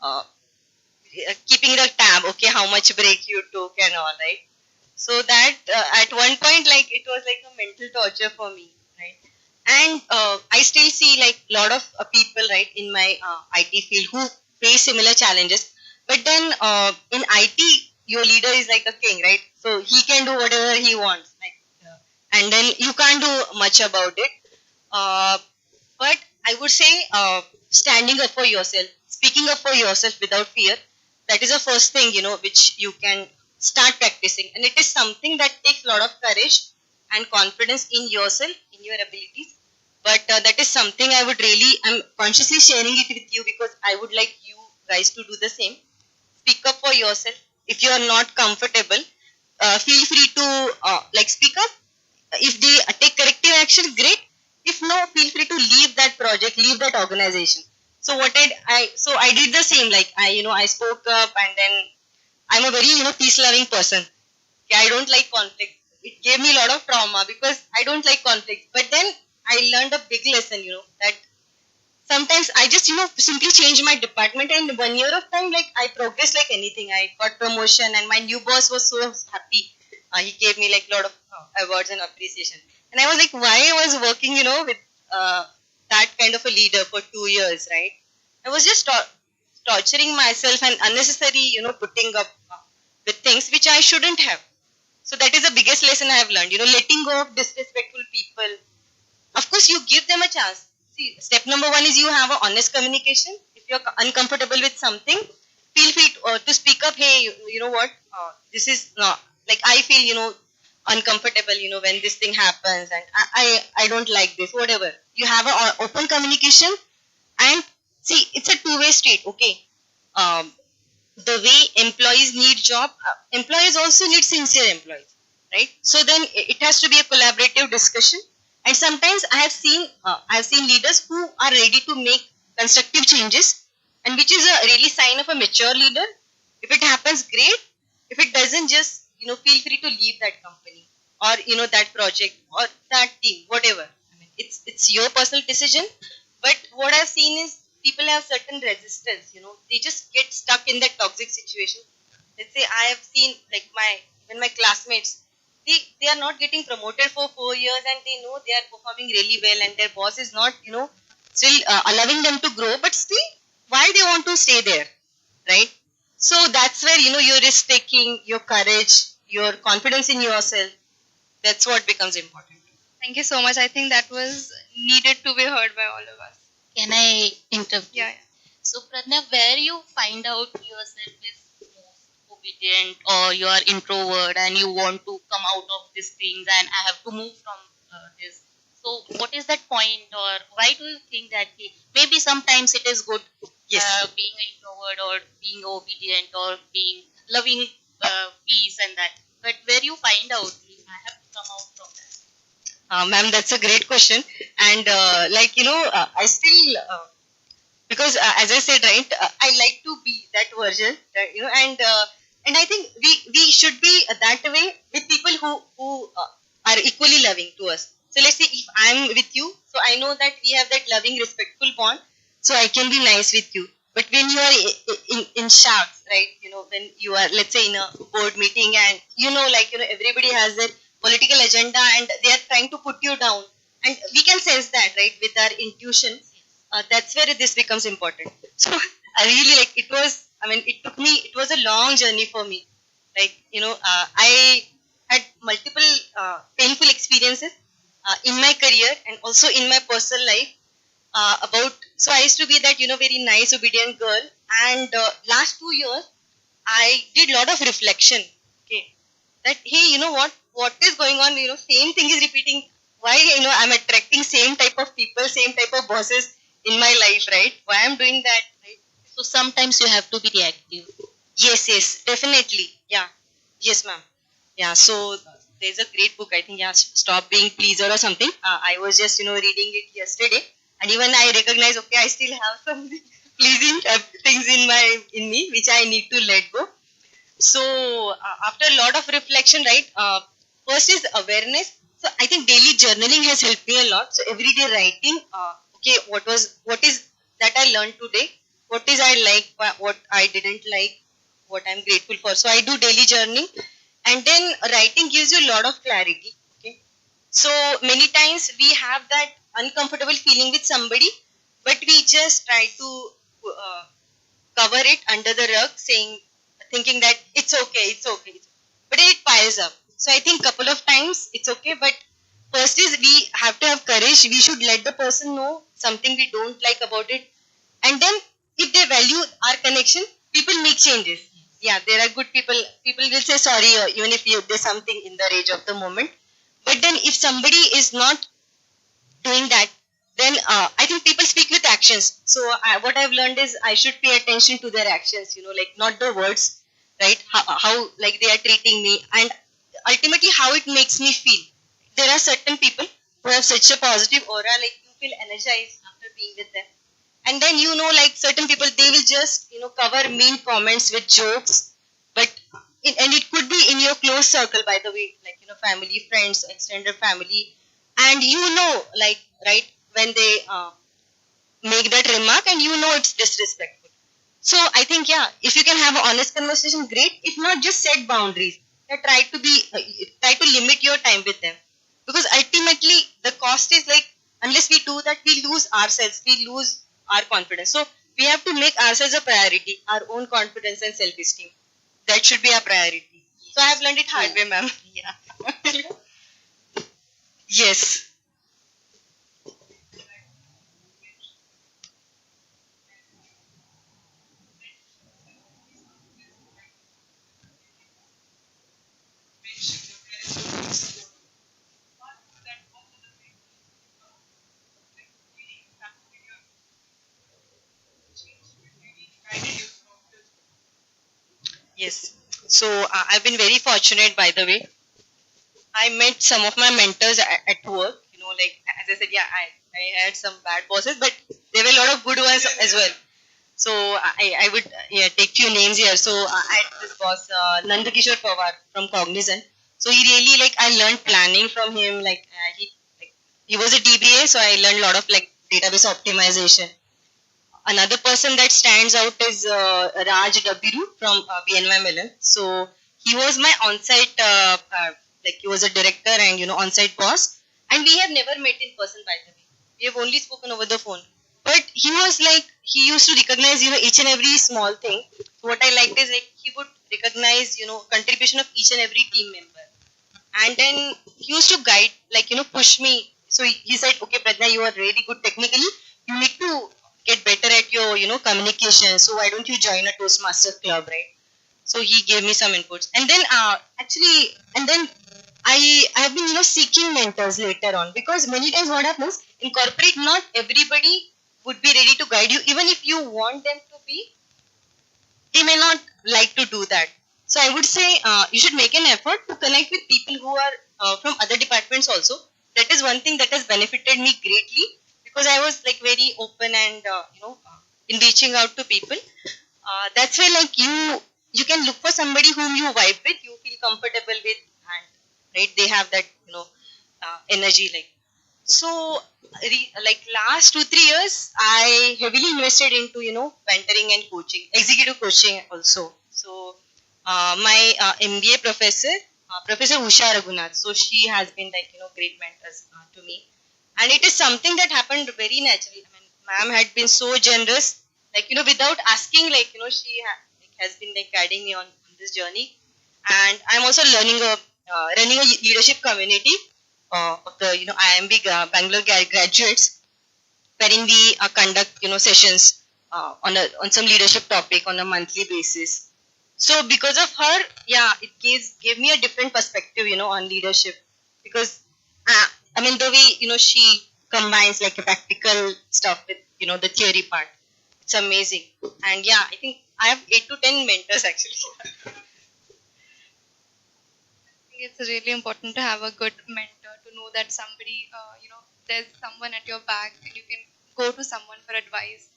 uh, keeping the tab, okay, how much break you took and all, right? So that at one point, like, it was like a mental torture for me, right? And I still see like a lot of people, right, in my IT field who face similar challenges. But then in IT, your leader is like a king, right? So he can do whatever he wants, like, and then you can't do much about it. Uh, but I would say standing up for yourself, speaking up for yourself without fear, that is the first thing, which you can start practicing. And it is something that takes a lot of courage and confidence in yourself, in your abilities. But that is something I would really, I'm consciously sharing it with you because I would like you guys to do the same. Speak up for yourself. If you are not comfortable, feel free to like speak up. If they take corrective action, great. If no, feel free to leave that project, leave that organization. So what I did the same. Like I spoke up, and then I'm a very peace loving person. Okay, I don't like conflict. It gave me a lot of trauma because I don't like conflict. But then I learned a big lesson. That sometimes I just simply changed my department, and in 1 year of time, like I progressed like anything. I got promotion, and my new boss was so happy. He gave me like a lot of awards and appreciation. And I was like, why I was working, with that kind of a leader for 2 years, right? I was just torturing myself and unnecessary, putting up with things which I shouldn't have. So that is the biggest lesson I have learned. Letting go of disrespectful people. Of course, you give them a chance. See, step number 1 is you have a honest communication. If you're uncomfortable with something, feel free to speak up. Hey, you know what? This is not like I feel, uncomfortable, when this thing happens, and I don't like this. Whatever. You have an open communication, and see, it's a two-way street. Okay. Um, the way employees need job, employees also need sincere employees, right? So then it has to be a collaborative discussion. And sometimes I have seen leaders who are ready to make constructive changes, and which is a really sign of a mature leader. If it happens, great. If it doesn't, just feel free to leave that company, or that project, or that team, whatever. I mean, it's your personal decision. But what I've seen is people have certain resistance. They just get stuck in that toxic situation. Let's say I have seen like my even my classmates, they are not getting promoted for 4 years and they know they are performing really well and their boss is not, still allowing them to grow, but still, why they want to stay there, right? So that's where, your risk taking, your courage, your confidence in yourself, that's what becomes important. Thank you so much. I think that was needed to be heard by all of us. Can I interview? Yeah. So, Pradnya, where you find out yourself is most obedient or you are introvert and you want to come out of these things and I have to move from this. So, what is that point or why do you think that maybe sometimes it is good Yes. being an introvert or being obedient or being loving peace and that. But where you find out, I have to come out from that. Ma'am, that's a great question. And I still, because as I said, right, I like to be that version, and I think we should be that way with people who are equally loving to us. So let's say if I'm with you, so I know that we have that loving, respectful bond, so I can be nice with you. But when you are in shafts, right, when you are, let's say, in a board meeting and, everybody has their political agenda and they are trying to put you down. And we can sense that, right, with our intuition. That's where this becomes important. So I really it was a long journey for me. I had multiple painful experiences in my career and also in my personal life. So I used to be that, very nice, obedient girl. And last 2 years, I did a lot of reflection. Okay. That, hey, what is going on? Same thing is repeating. Why, I'm attracting same type of people, same type of bosses in my life, right? Why I'm doing that, right? So sometimes you have to be reactive. Yes, definitely. Yeah. Yes, ma'am. Yeah, so there's a great book, I think, Stop Being Pleaser or something. I was just, reading it yesterday. And even I recognize, okay, I still have some pleasing things in me, which I need to let go. So after a lot of reflection, right, first is awareness. So I think daily journaling has helped me a lot. So everyday writing, okay, what is that I learned today? What is I like, what I didn't like, what I'm grateful for. So I do daily journaling. And then writing gives you a lot of clarity. Okay. So many times we have that uncomfortable feeling with somebody, but we just try to cover it under the rug, thinking that it's okay. But it piles up. So I think couple of times it's okay, but first is we have to have courage. We should let the person know something we don't like about it. And then if they value our connection, people make changes. Yeah, there are good people. People will say sorry, or even if there's something in the rage of the moment. But then if somebody is not doing that, then I think people speak with actions. So what I've learned is I should pay attention to their actions, not the words, right? How like they are treating me and ultimately how it makes me feel. There are certain people who have such a positive aura, like you feel energized after being with them. And then, like certain people, they will just, cover mean comments with jokes. And it could be in your close circle, by the way, like, family, friends, extended family. And like, right, when they make that remark and it's disrespectful. So I think, if you can have an honest conversation, great. If not, just set boundaries. Try to limit your time with them. Because ultimately, the cost is like, unless we do that, we lose ourselves, we lose our confidence. So we have to make ourselves a priority, our own confidence and self-esteem. That should be our priority. So I have learned it hard way, ma'am. Yeah. Yes. Yes. So I've been very fortunate, by the way. I met some of my mentors at work. Like as I said, I had some bad bosses, but there were a lot of good ones as well. So I would take few names here. So I had this boss, Nandakishore Pawar from Cognizant. So he really I learned planning from him. He was a DBA, so I learned a lot of database optimization. Another person that stands out is Raj Dabiru from BNY Mellon. So he was my on-site, like he was a director and on-site boss. And we have never met in person, by the way. We have only spoken over the phone. But he was like, he used to recognize, each and every small thing. What I liked is like he would recognize, contribution of each and every team member. And then he used to guide, like, push me. So he said, okay, Pradnya, you are really good technically. You need to get better at your, communication. So why don't you join a Toastmasters club, right? So he gave me some inputs. And then I have been, seeking mentors later on, because many times what happens in corporate, not everybody would be ready to guide you, even if you want them to be. They may not like to do that. So I would say you should make an effort to connect with people who are from other departments also. That is one thing that has benefited me greatly, because I was like very open and in reaching out to people. That's why like you can look for somebody whom you vibe with, you feel comfortable with, and right, they have that energy like. So like last 2-3 years, I heavily invested into mentoring and coaching, executive coaching also. So my MBA professor, Professor Usha Raghunath, so she has been like great mentors to me, and it is something that happened very naturally. I mean, ma'am had been so generous, like without asking, like she has been like guiding me on this journey. And I'm also running a leadership community of the IMB Bangalore graduates, wherein we conduct sessions on some leadership topic on a monthly basis. So because of her, yeah, it gave me a different perspective, on leadership, because I mean the way she combines like a practical stuff with the theory part. It's amazing. And yeah, I think I have 8 to 10 mentors actually. It's really important to have a good mentor, to know that somebody, there's someone at your back and you can go to someone for advice,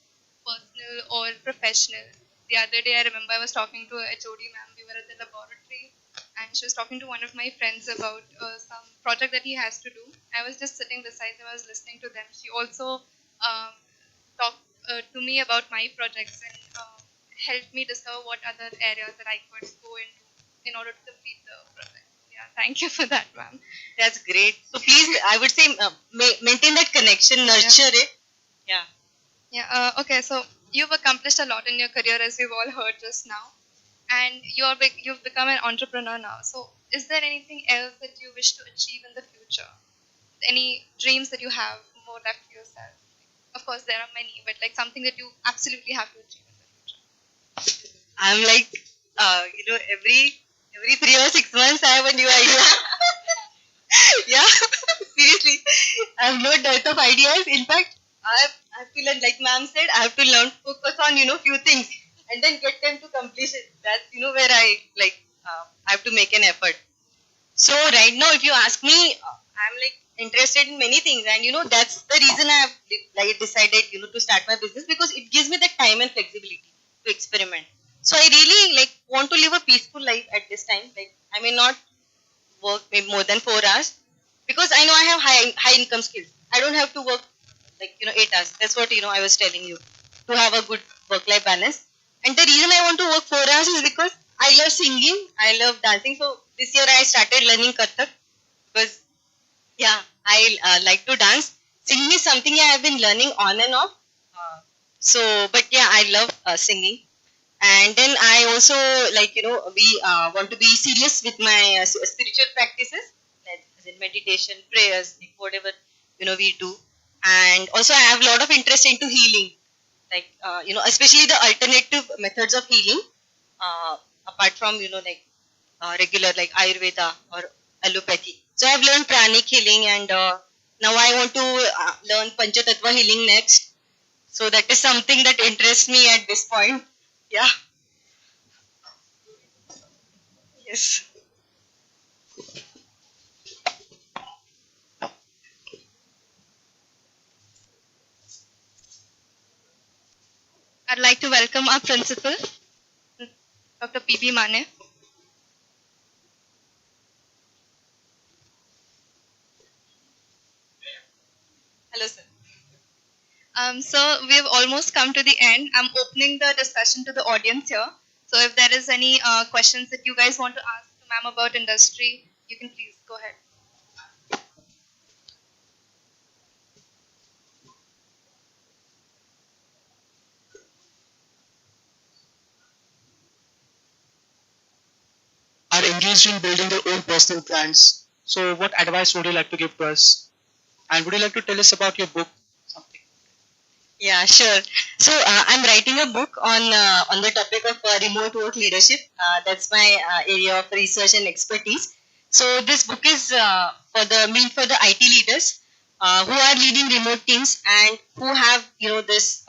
personal or professional. The other day, I remember I was talking to a HOD ma'am. We were at the laboratory, and she was talking to one of my friends about some project that he has to do. I was just sitting beside them. I was listening to them. She also talked to me about my projects and helped me discover what other areas that I could go into in order to complete the project. Yeah, thank you for that, ma'am. That's great. So please, I would say maintain that connection, nurture it. Yeah. Yeah. Okay. So you've accomplished a lot in your career, as we've all heard just now, and you've become an entrepreneur now. So, is there anything else that you wish to achieve in the future? Any dreams that you have more left to yourself? Of course, there are many, but like something that you absolutely have to achieve in the future. I'm like, every 3 or 6 months, I have a new idea. Yeah, seriously, I have no dearth of ideas. In fact, I have to learn, like ma'am said, I have to learn focus on few things and then get them to completion. That's where I like I have to make an effort. So right now, if you ask me, I'm like interested in many things, and that's the reason I have like decided to start my business, because it gives me the time and flexibility to experiment. So I really like want to live a peaceful life at this time. Like I may not work maybe more than 4 hours, because I know I have high income skills. I don't have to work like 8 hours. That's what I was telling you, to have a good work life balance. And the reason I want to work 4 hours is because I love singing, I love dancing. So this year I started learning Kathak, because yeah, I like to dance. Singing is something I have been learning on and off. But yeah, I love singing. And then I also like we want to be serious with my spiritual practices, like as in meditation, prayers, like whatever we do. And also I have a lot of interest into healing, like especially the alternative methods of healing, apart from like regular like Ayurveda or allopathy. So I have learned pranic healing, and now I want to learn Panchatattva healing next. So that is something that interests me at this point. Yeah. Yes. I'd like to welcome our principal, Dr. P.B. Mane. Hello, sir. So we've almost come to the end. I'm opening the discussion to the audience here. So So if there is any questions that you guys want to ask to ma'am about industry, you can please go ahead. Are engaged in building their own personal brands. So, what advice would you like to give to us? And would you like to tell us about your book? Something. Yeah, sure. So I'm writing a book on the topic of remote work leadership. That's my area of research and expertise. So this book is for the IT leaders who are leading remote teams and who have this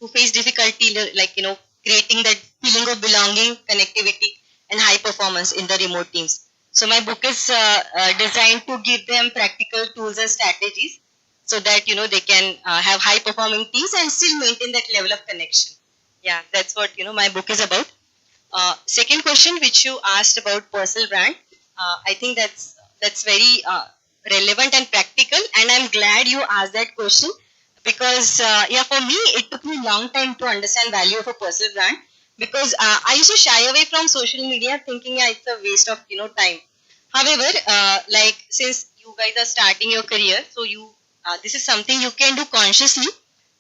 who face difficulty like creating that feeling of belonging, connectivity, and high performance in the remote teams. So my book is designed to give them practical tools and strategies so that they can have high performing teams and still maintain that level of connection. Yeah, that's what my book is about. Second question which you asked about personal brand, I think that's very relevant and practical, and I'm glad you asked that question because yeah, for me it took me a long time to understand value of a personal brand because I used to shy away from social media thinking yeah, it's a waste of time. However, like since you guys are starting your career, so you this is something you can do consciously.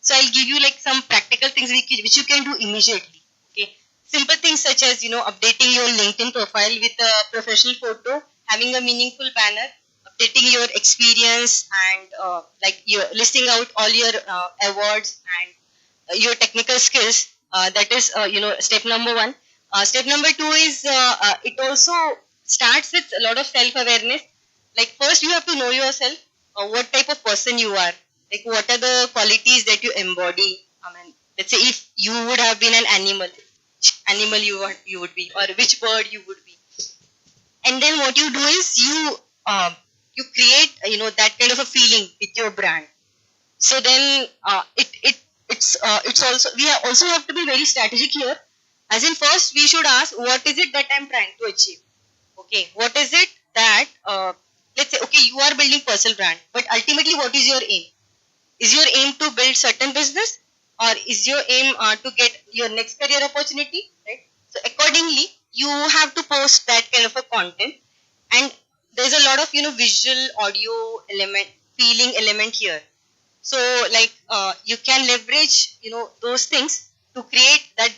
So I'll give you like some practical things which you can do immediately. Okay, simple things such as updating your LinkedIn profile with a professional photo, having a meaningful banner, updating your experience, and like you're listing out all your awards and your technical skills. That is step number one. Step number two is it also starts with a lot of self awareness. Like first you have to know yourself, what type of person you are, like what are the qualities that you embody. I mean, let's say if you would have been an animal, which animal you would be, or which bird you would be. And then what you do is you create that kind of a feeling with your brand. So then it's also also have to be very strategic here. As in, first we should ask what is it that I'm trying to achieve. Okay, what is it that let's say okay, you are building personal brand, but ultimately what is your aim? Is your aim to build certain business, or is your aim to get your next career opportunity, right? So accordingly you have to post that kind of a content, and there's a lot of visual, audio element, feeling element here. So like you can leverage those things to create that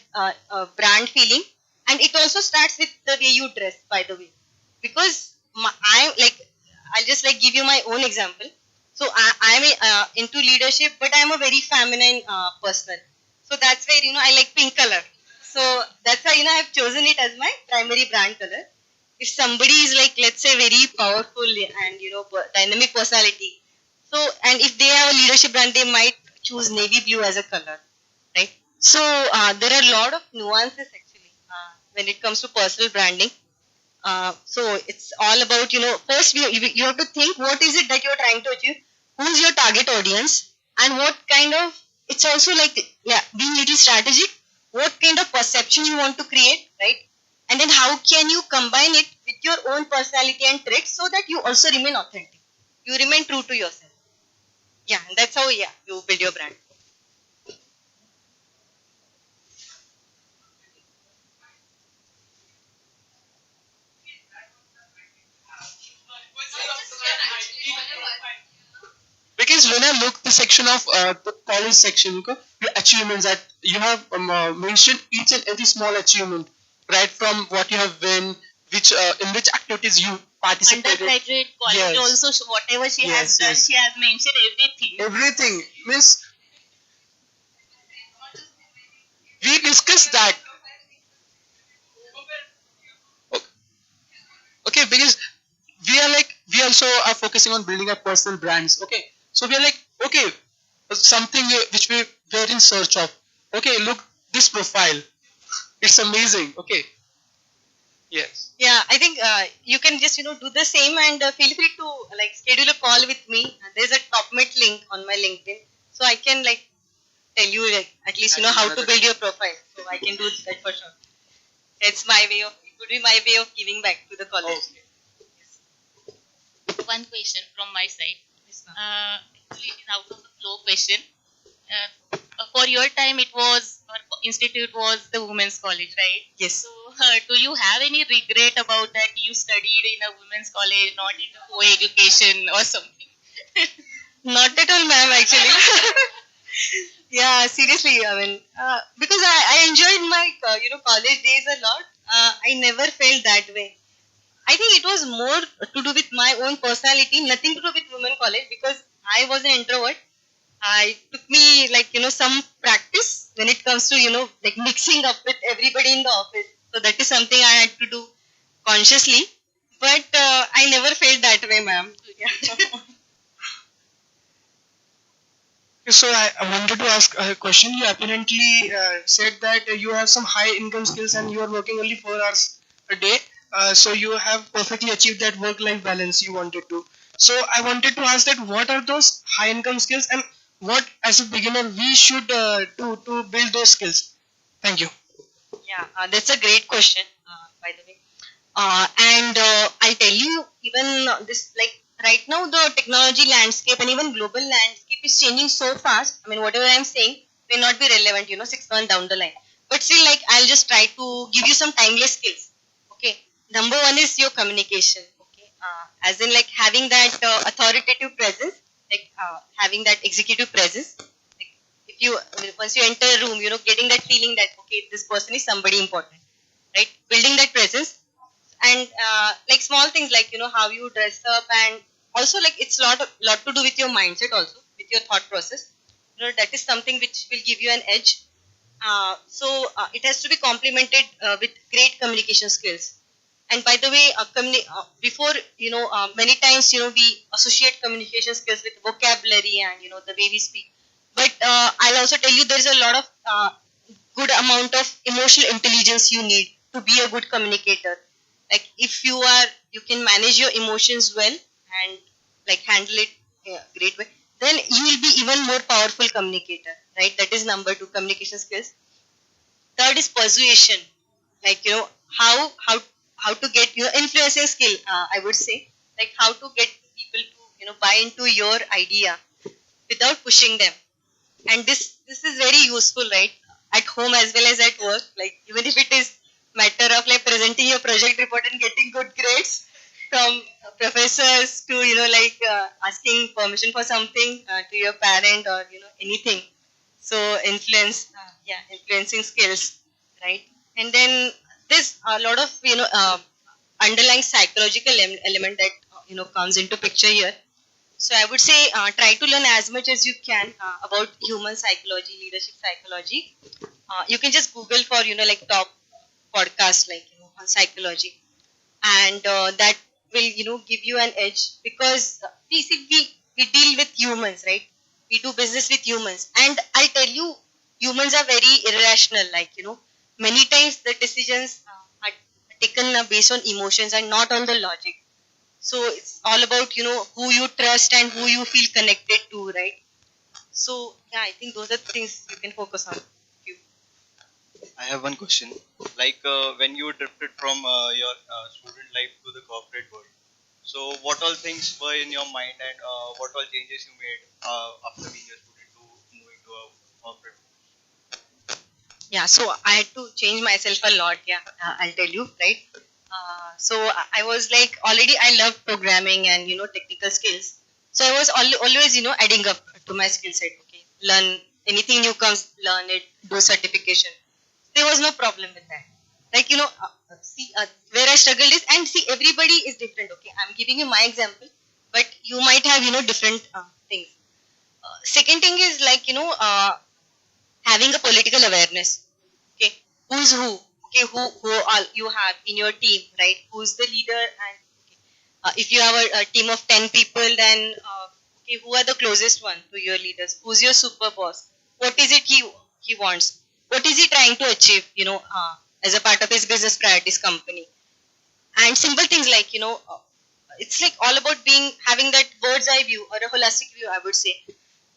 brand feeling, and it also starts with the way you dress, by the way, because I like I'll just like give you my own example. So I'm into leadership, but I'm a very feminine person. So that's where I like pink color. So that's why I've chosen it as my primary brand color. If somebody is like, let's say, very powerful and dynamic personality, so and if they have a leadership brand, they might choose navy blue as a color, right? So there are a lot of nuances actually when it comes to personal branding. So it's all about first you have to think what is it that you're trying to achieve, who's your target audience, and what kind of, it's also like yeah, being little strategic, what kind of perception you want to create, right? And then how can you combine it with your own personality and traits so that you also remain authentic, you remain true to yourself. Yeah, and that's how yeah, you build your brand. Because when I look the section of the college section, okay, your achievements that you have mentioned each and every small achievement, right from what you have won, which in which activities you participated. Undergraduate college Yes. also, whatever she Yes, has done, yes. she has mentioned everything. Everything, Miss. We discussed that. Okay, because we also are focusing on building our personal brands. Okay, so we are like okay, something which we were in search of. Okay, look this profile, it's amazing. Okay, yes. Yeah, I think you can just do the same and feel free to like schedule a call with me. There's a top mate link on my LinkedIn, so I can like tell you like at least how to build your profile. So I can do that for sure. It's my way of, it would be my way of giving back to the college. Okay. One question from my side. Actually, it is out of the flow question. For your time, our institute was the women's college, right? Yes. So, do you have any regret about that? You studied in a women's college, not in a co-education or something? Not at all, ma'am, actually. Yeah, seriously, I mean, because I enjoyed my, college days a lot. I never felt that way. I think it was more to do with my own personality, nothing to do with women college because I was an introvert. I took me some practice when it comes to like mixing up with everybody in the office. So that is something I had to do consciously. But I never felt that way, ma'am. Yeah. So I wanted to ask a question. You apparently said that you have some high income skills and you are working only 4 hours a day. So you have perfectly achieved that work-life balance you wanted to. So I wanted to ask that what are those high income skills and what as a beginner we should do to build those skills. Thank you. Yeah, that's a great question, by the way. And I'll tell you, even this, like right now, the technology landscape and even global landscape is changing so fast. I mean, whatever I'm saying may not be relevant, 6 months down the line. But still, like, I'll just try to give you some timeless skills. Okay. Number one is your communication. Okay. As in, like, having that authoritative presence, like, having that executive presence. Like, if you, once you enter a room, getting that feeling that, okay, this person is somebody important, right? Building that presence and like small things like how you dress up and also like it's lot to do with your mindset also with your thought process. That is something which will give you an edge. So it has to be complemented with great communication skills. And by the way, before many times we associate communication skills with vocabulary and the way we speak. But I'll also tell you there is a lot of good amount of emotional intelligence you need to be a good communicator. Like if you can manage your emotions well and like handle it in a great way, then you will be even more powerful communicator, right? That is number two, communication skills. Third is persuasion, like how to get your influencing skill. I would say like how to get people to buy into your idea without pushing them. And this is very useful, right? At home as well as at work. Like even if it is matter of like presenting your project report and getting good grades from professors to asking permission for something to your parent or anything. So influencing skills, right? And then there's a lot of underlying psychological element that comes into picture here. So I would say try to learn as much as you can about human psychology, leadership psychology. You can just Google for like top podcasts like on psychology, and that will give you an edge because we deal with humans, right? We do business with humans, and I tell you, humans are very irrational. Like many times the decisions are taken based on emotions and not on the logic. So it's all about who you trust and who you feel connected to, right? So yeah, I think those are the things you can focus on. Thank you. I have one question. Like when you drifted from your student life to the corporate world, so what all things were in your mind and what all changes you made after being a student to moving to a corporate? Yeah, so I had to change myself a lot. Yeah, I'll tell you, right? So I was like already I love programming and technical skills. So I was always adding up to my skill set. Okay, learn anything new comes, learn it, do certification. There was no problem with that. Like see where I struggled is and see everybody is different. Okay, I'm giving you my example, but you might have different things. Second thing is like having a political awareness. Okay, who's who? Okay, who all you have in your team, right? Who's the leader? And okay, if you have a team of 10 people, then okay, who are the closest one to your leaders? Who's your super boss? What is it he wants? What is he trying to achieve? As a part of his business priorities company. And simple things like it's like all about having that bird's eye view or a holistic view, I would say.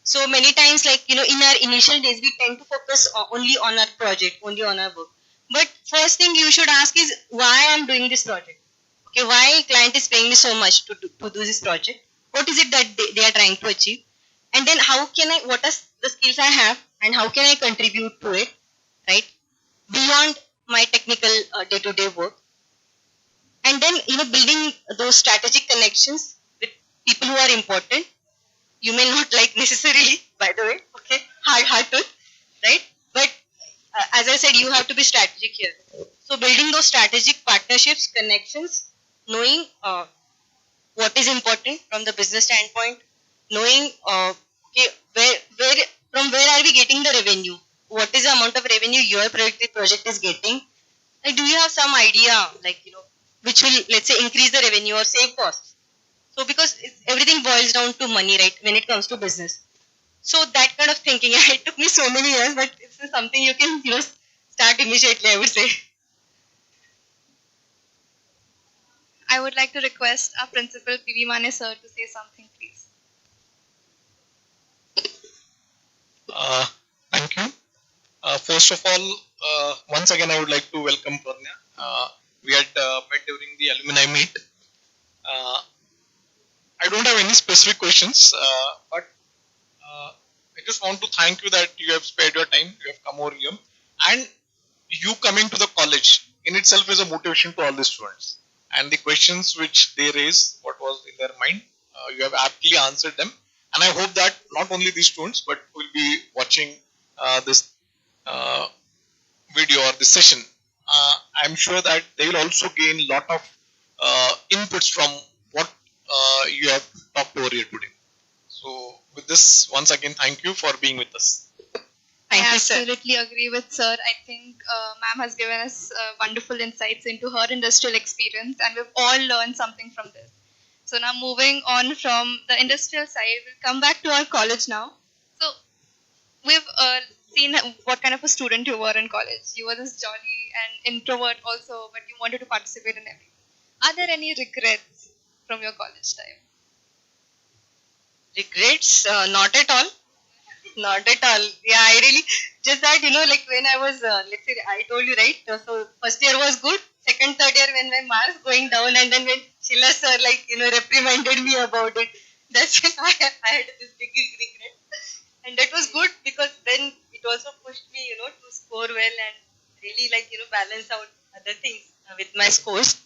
So many times, like in our initial days, we tend to focus only on our project, only on our work. But first thing you should ask is why I'm doing this project. Okay, why client is paying me so much to do this project? What is it that they are trying to achieve? And then how can I? What are the skills I have and how can I contribute to it, right? Beyond my technical day-to-day work. And then, building those strategic connections with people who are important. You may not like necessarily, by the way, okay, hard truth, right? But as I said, you have to be strategic here. So building those strategic partnerships, connections, knowing what is important from the business standpoint, knowing okay, from where are we getting the revenue? What is the amount of revenue your project is getting? Like, do you have some idea, like, which will, let's say, increase the revenue or save costs? So because everything boils down to money, right, when it comes to business. So that kind of thinking, it took me so many years, but it's something you can, start immediately, I would say. I would like to request our principal P.V. Mane sir to say something, please. Thank you. First of all, once again, I would like to welcome Purnya. We had met during the alumni meet. I don't have any specific questions, but I just want to thank you that you have spared your time, you have come over here, and you coming to the college in itself is a motivation to all the students. And the questions which they raise, what was in their mind, you have aptly answered them. And I hope that not only these students, but will be watching this video or this session. I'm sure that they will also gain a lot of inputs from what you have talked over here today. So with this, once again, thank you for being with us. I absolutely agree with sir. I think ma'am has given us wonderful insights into her industrial experience, and we've all learned something from this. So now moving on from the industrial side, we'll come back to our college now. So we've seen what kind of a student you were in college. You were this jolly and introvert also, but you wanted to participate in everything. Are there any regrets from your college time? Regrets? Not at all. Not at all. Yeah, I really, just that, like when I was, let's say, I told you, right? So first year was good. Second, third year, when my marks going down, and then when Sheila sir, like, reprimanded me about it, that's when I had this big regret. And that was good because then it also pushed me, to score well and really, like, balance out other things with my scores.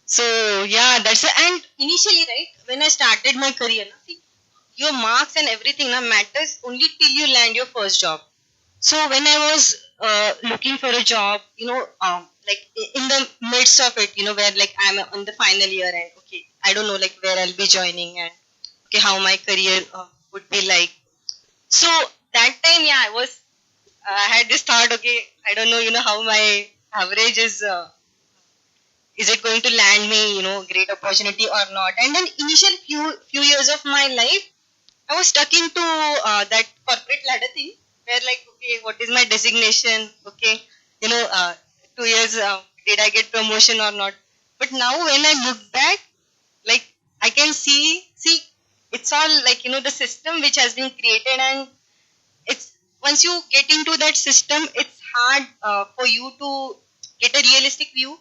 So, yeah, that's it. And initially, right, when I started my career, see, your marks and everything matters only till you land your first job. So when I was looking for a job, like in the midst of it, where like I'm on the final year and okay, I don't know like where I'll be joining and okay how my career would be like. So that time, yeah, I had this thought, okay, I don't know, how my average is it going to land me, great opportunity or not? And then initial few years of my life, I was stuck into that corporate ladder thing where like, okay, what is my designation? Okay, 2 years, did I get promotion or not? But now when I look back, like I can see, it's all like, the system which has been created, and it's once you get into that system, it's hard for you to get a realistic view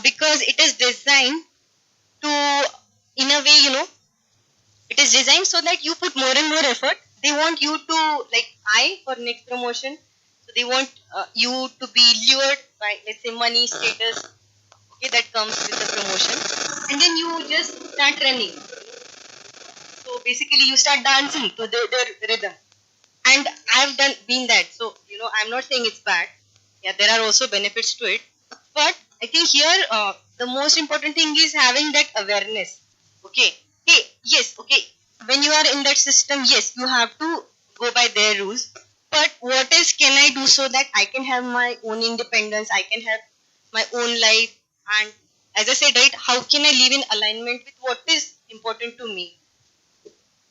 because it is designed to, in a way, it is designed so that you put more and more effort. They want you to like for next promotion. So they want you to be lured by, let's say, money, status, okay, that comes with the promotion, and then you just start running. So basically, you start dancing to their rhythm. And I've been that. So I'm not saying it's bad. Yeah, there are also benefits to it. But I think here the most important thing is having that awareness. Okay. Hey, yes, okay. When you are in that system, yes, you have to go by their rules. But what else can I do so that I can have my own independence? I can have my own life. And as I said, right, how can I live in alignment with what is important to me?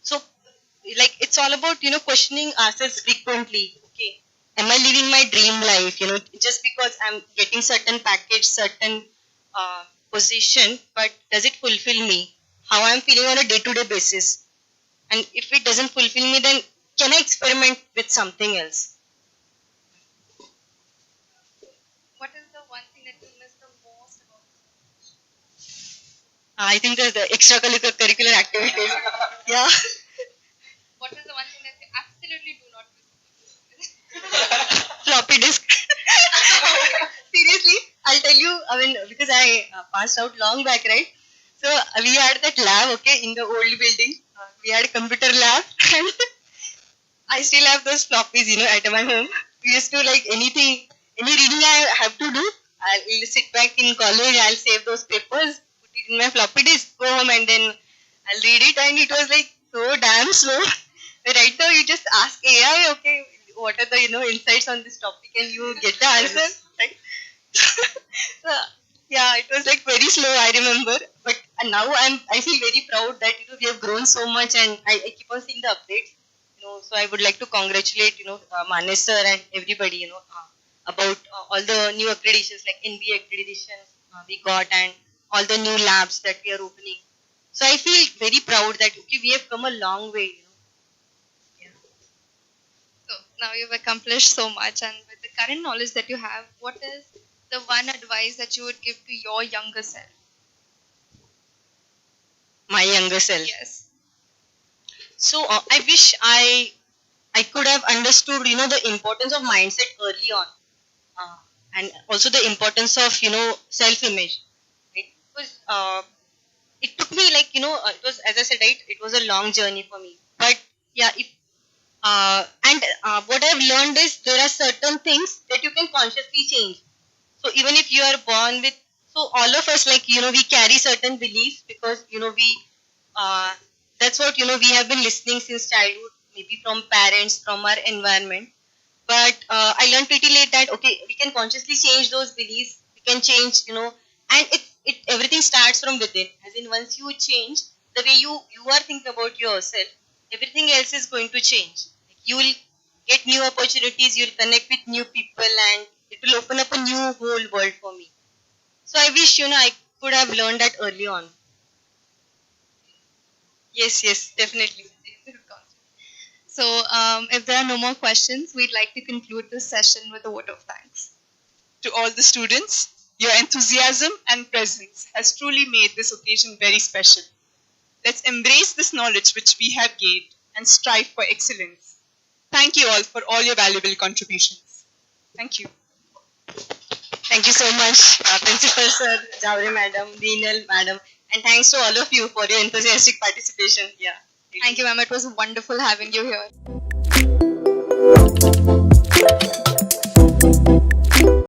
So, like, it's all about, questioning ourselves frequently. Okay. Am I living my dream life? Just because I'm getting certain package, certain position, but does it fulfill me? How I'm feeling on a day-to-day basis? And if it doesn't fulfill me, then can I experiment with something else? What is the one thing that you miss the most about college? I think there's the extracurricular activities. Yeah. What is the one thing that you absolutely do not miss? floppy disk. Seriously, I'll tell you. I mean, because I passed out long back, right? So we had that lab, okay, in the old building. We had a computer lab, and I still have those floppies, at my home. We used to like anything, any reading I have to do. I'll sit back in college. I'll save those papers, put it in my floppy disk, go home, and then I'll read it. And it was like so damn slow. Right now, you just ask AI, okay, what are the insights on this topic, and you get the answer. Right? So, yeah, it was like very slow. I remember, but now I feel very proud that we have grown so much, and I keep on seeing the updates. So I would like to congratulate Manesh sir and everybody about all the new accreditations like NBA accreditations we got, and all the new labs that we are opening. So I feel very proud that we have come a long way. So now you've accomplished so much, and with the current knowledge that you have, what is the one advice that you would give to your younger self? My younger self. Yes. So I wish I could have understood the importance of mindset early on, and also the importance of self-image. It was it took me like it was, as I said, right, it was a long journey for me. But yeah, if what I've learned is there are certain things that you can consciously change. So even if you are born with, so all of us like we carry certain beliefs because we that's what we have been listening since childhood, maybe from parents, from our environment. But I learned pretty late that okay, we can consciously change those beliefs. We can change, and it everything starts from within. As in, once you change the way you are thinking about yourself, everything else is going to change. Like, you will get new opportunities. You'll connect with new people, and it will open up a new whole world for me. So I wish I could have learned that early on. Yes, definitely. So, if there are no more questions, we'd like to conclude this session with a vote of thanks. To all the students, your enthusiasm and presence has truly made this occasion very special. Let's embrace this knowledge which we have gained and strive for excellence. Thank you all for all your valuable contributions. Thank you. Thank you so much, Principal Sir, Javre Madam, Deenal Madam, and thanks to all of you for your enthusiastic participation. Yeah. Thank you, ma'am. It was wonderful having you here.